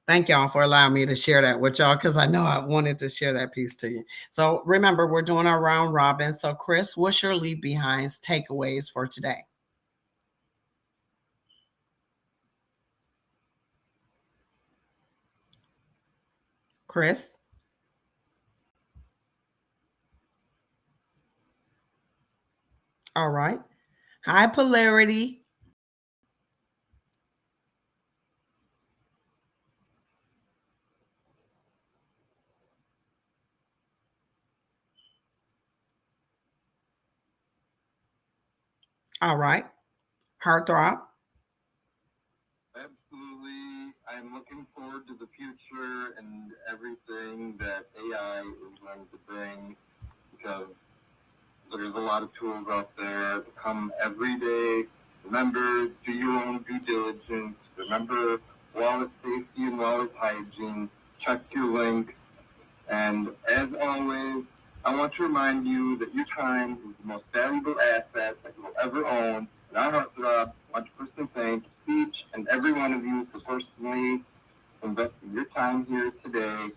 A: Thank y'all for allowing me to share that with y'all because I know I wanted to share that piece to you. So remember, we're doing our round robin. So Chris, what's your leave behinds takeaways for today? Chris? All right. Hi, Polarity. All right. Heartthrob.
C: Absolutely. I'm looking forward to the future and everything that AI is going to bring because there's a lot of tools out there that come every day. Remember, do your own due diligence. Remember, wallet safety and wallet hygiene. Check your links. And as always, I want to remind you that your time is the most valuable asset that you will ever own. And I want to personally thank each and every one of you for personally investing your time here today.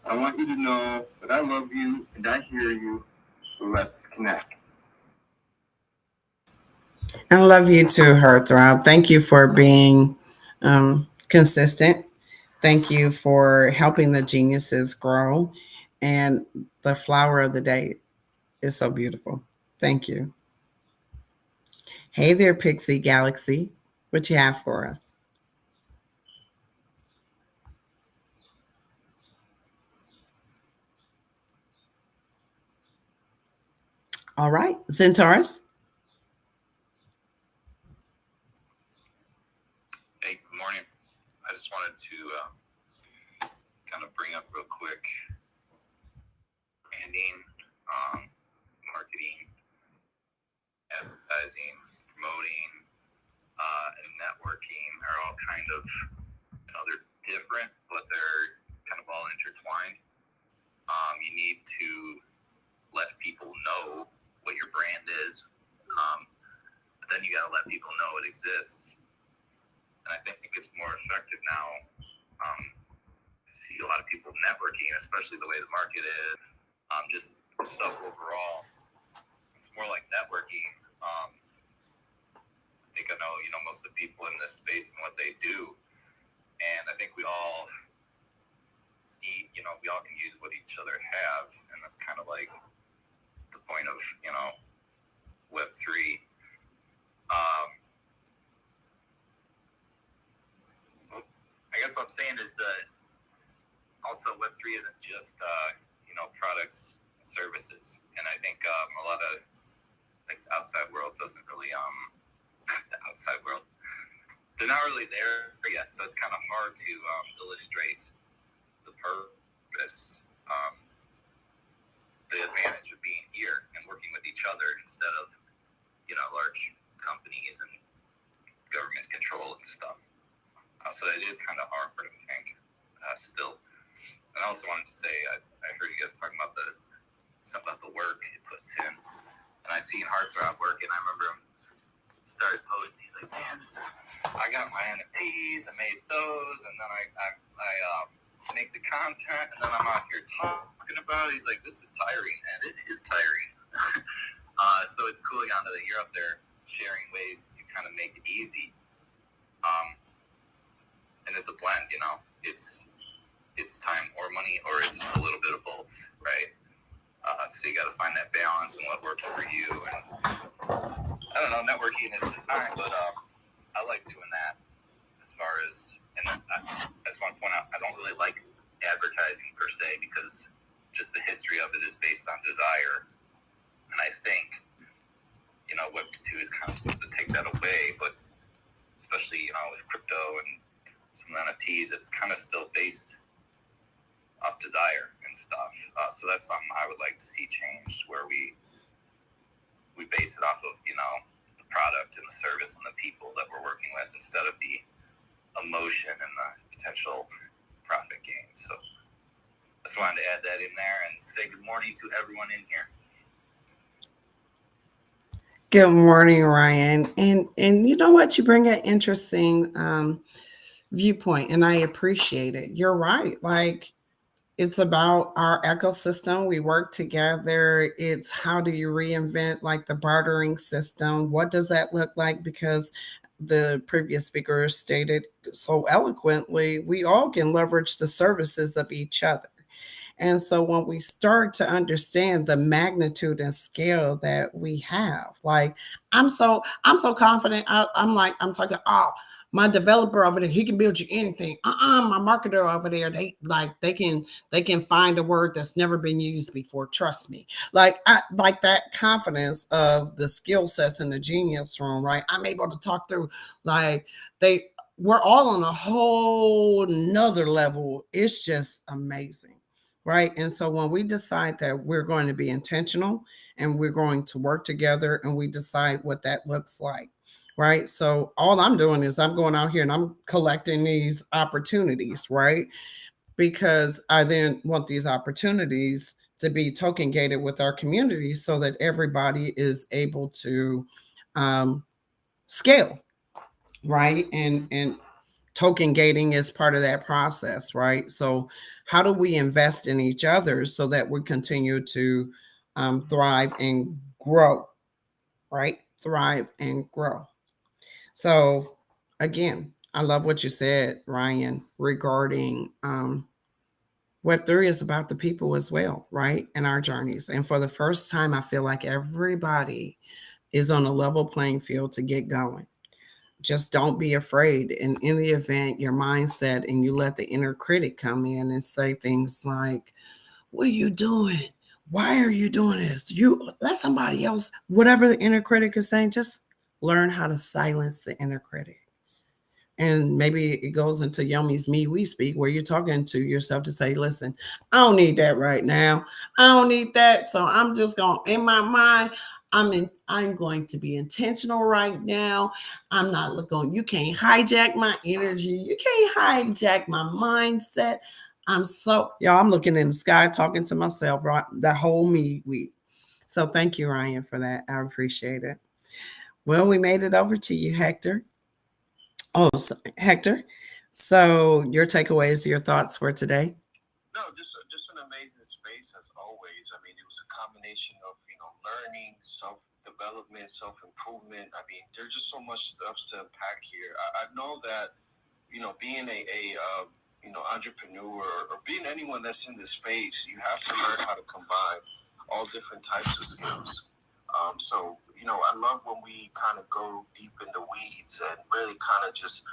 C: I want you to know that I love you and I hear you. So let's connect.
A: I love you too, Heartthrob. Thank you for being consistent. Thank you for helping the geniuses grow. And the flower of the day is so beautiful. Thank you. Hey there, Pixie Galaxy. What you have for us? All right, Centaurus.
H: Hey, good morning. I just wanted to kind of bring up real quick branding, marketing, advertising, promoting, and networking are all kind of, they're different, but they're kind of all intertwined. You need to let people know what your brand is, but then you got to let people know it exists. And I think it's more effective now to see a lot of people networking, especially the way the market is, just stuff overall. It's more like networking. I think I know, most of the people in this space and what they do. And I think we all need, we all can use what each other have. And that's kind of like the point of, Web3. I guess what I'm saying is that also Web3 isn't just, products and services. And I think a lot of like the outside world doesn't really, the outside world, they're not really there yet. So it's kind of hard to illustrate the purpose, the advantage of being here and working with each other instead of, large companies and government control and stuff. So it is kind of hard, I think, still. And I also wanted to say, I heard you guys talking about something about the work it puts in. And I seen Heartthrob work, and I remember him started posting. He's like, man, I got my NFTs, I made those, and then I make the content, and then I'm out here talking about it. He's like, this is tiring, and it is tiring. So it's cool, Yaeunda, that you're up there sharing ways to kind of make it easy. And it's a blend, it's time or money, or it's a little bit of both, right? So you got to find that balance and what works for you. And I don't know, networking is the time, but I like doing that as far as, and I just want to point out, I don't really like advertising per se because just the history of it is based on desire. And I think, Web2 is kind of supposed to take that away, but especially, with crypto and some NFTs, it's kind of still based off desire and stuff. So that's something I would like to see changed, where we base it off of, you know, the product and the service and the people that we're working with, instead of the emotion and the potential profit gain. So I just wanted to add that in there and say good morning to everyone in here.
A: Good morning, Ryan. And you know what? You bring an interesting viewpoint, and I appreciate it. You're right. Like, it's about our ecosystem. We work together. It's how do you reinvent like the bartering system? What does that look like? Because the previous speaker stated so eloquently, we all can leverage the services of each other. And so when we start to understand the magnitude and scale that we have, like I'm so confident. I'm talking, oh, my developer over there, he can build you anything. My marketer over there, they can find a word that's never been used before. Trust me. Like I like that confidence of the skill sets in the genius room, right? I'm able to talk through like we're all on a whole nother level. It's just amazing. Right. And so when we decide that we're going to be intentional and we're going to work together and we decide what that looks like, right? So all I'm doing is I'm going out here and I'm collecting these opportunities, right? Because I then want these opportunities to be token gated with our community so that everybody is able to scale, right? And token gating is part of that process, right? So how do we invest in each other so that we continue to thrive and grow, right? Thrive and grow. So again, I love what you said, Ryan, regarding Web3 is about the people as well, right? And our journeys. And for the first time, I feel like everybody is on a level playing field to get going. Just don't be afraid. And in the event your mindset and you let the inner critic come in and say things like, what are you doing? Why are you doing this? You let somebody else, whatever the inner critic is saying, just learn how to silence the inner critic. And maybe it goes into Yomi's Me We Speak, where you're talking to yourself to say, listen, I don't need that right now. I don't need that. So I'm just going, in my mind, I'm going to be intentional right now. I'm not looking, you can't hijack my energy. You can't hijack my mindset. I'm looking in the sky, talking to myself, right? That whole me week. So thank you, Ryan, for that. I appreciate it. Well, we made it over to you, Hector. Oh, sorry, Hector. So your takeaways, your thoughts for today?
C: No, just an amazing space as always. I mean, it was a combination of learning, self development, self improvement. I mean, there's just so much stuff to unpack here. I know that being a entrepreneur or being anyone that's in this space, you have to learn how to combine all different types of skills. So I love when we kind of go deep in the weeds and really kind of just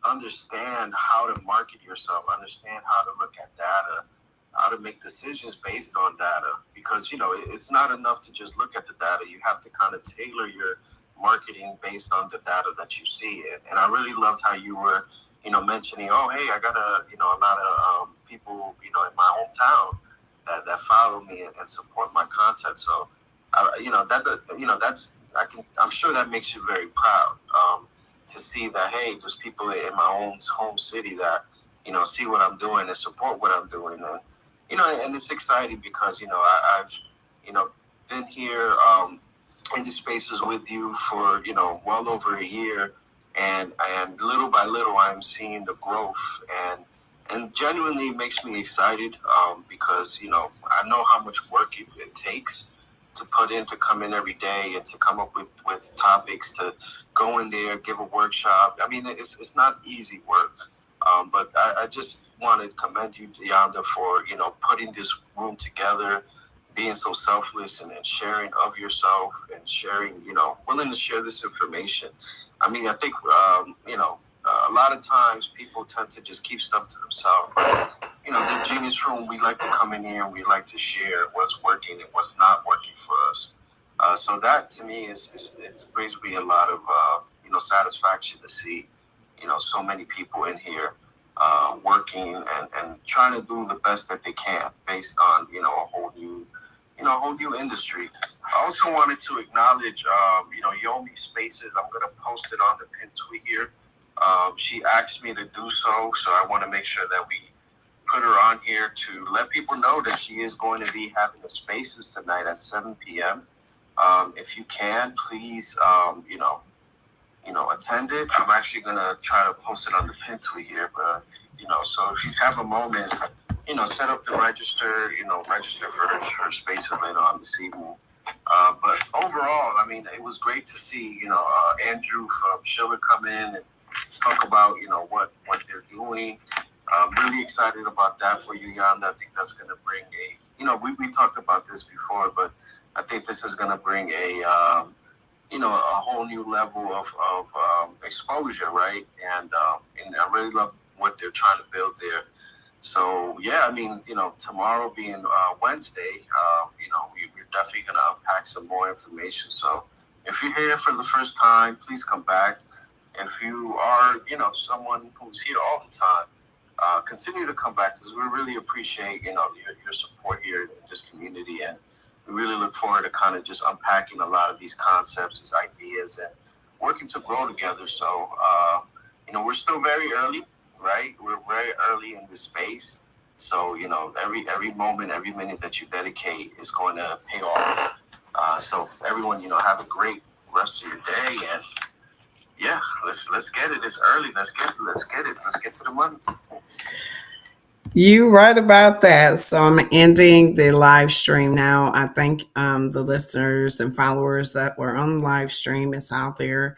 C: understand how to market yourself, understand how to look at data, how to make decisions based on data. Because it's not enough to just look at the data. You have to kind of tailor your marketing based on the data that you see. And I really loved how you were mentioning, oh, hey, I got a lot of people in my hometown that follow me and support my content. So I'm sure that makes you very proud to see that, hey, there's people in my own home city that see what I'm doing and support what I'm doing. And and it's exciting because I've been here in these spaces with you for well over a year, and little by little I'm seeing the growth, and genuinely makes me excited because I know how much work it takes to put in, to come in every day and to come up with topics, to go in there, give a workshop. I mean, it's not easy work, but I just want to commend you, Yaeunda, for putting this room together, being so selfless and sharing of yourself and sharing, willing to share this information. I mean, I think a lot of times people tend to just keep stuff to themselves. The Genius Room, we like to come in here and we like to share what's working and what's not working for us. So that to me it brings me a lot of satisfaction to see so many people in here working and trying to do the best that they can based on, a whole new industry. I also wanted to acknowledge, Yomi Spaces. I'm going to post it on the pin tweet here. She asked me to do so I want to make sure that we put her on here to let people know that she is going to be having the Spaces tonight at 7 p.m. If you can, please, attend it. I'm actually going to try to post it on the pin tweet here, but, so if you have a moment, set up to register, register for her Spaces later on this evening. But overall, I mean, it was great to see, Andrew from Schiller come in and talk about, what they're doing. I'm really excited about that for you, Yaeunda. I think that's going to bring we talked about this before, but I think this is going to bring a whole new level of exposure, right? And I really love what they're trying to build there. So, yeah, I mean, tomorrow being Wednesday, we're definitely going to unpack some more information. So if you're here for the first time, please come back. If you are, someone who's here all the time, continue to come back because we really appreciate, your support here in this community. And we really look forward to kind of just unpacking a lot of these concepts, these ideas, and working to grow together. So, we're still very early, right? We're very early in this space. So, every moment, every minute that you dedicate is going to pay off. So everyone, have a great rest of your day. And yeah, let's get it. It's early. Let's get it. Let's get to the money.
A: You right about that. So I'm ending the live stream now. I thank the listeners and followers that were on the live stream. It's out there.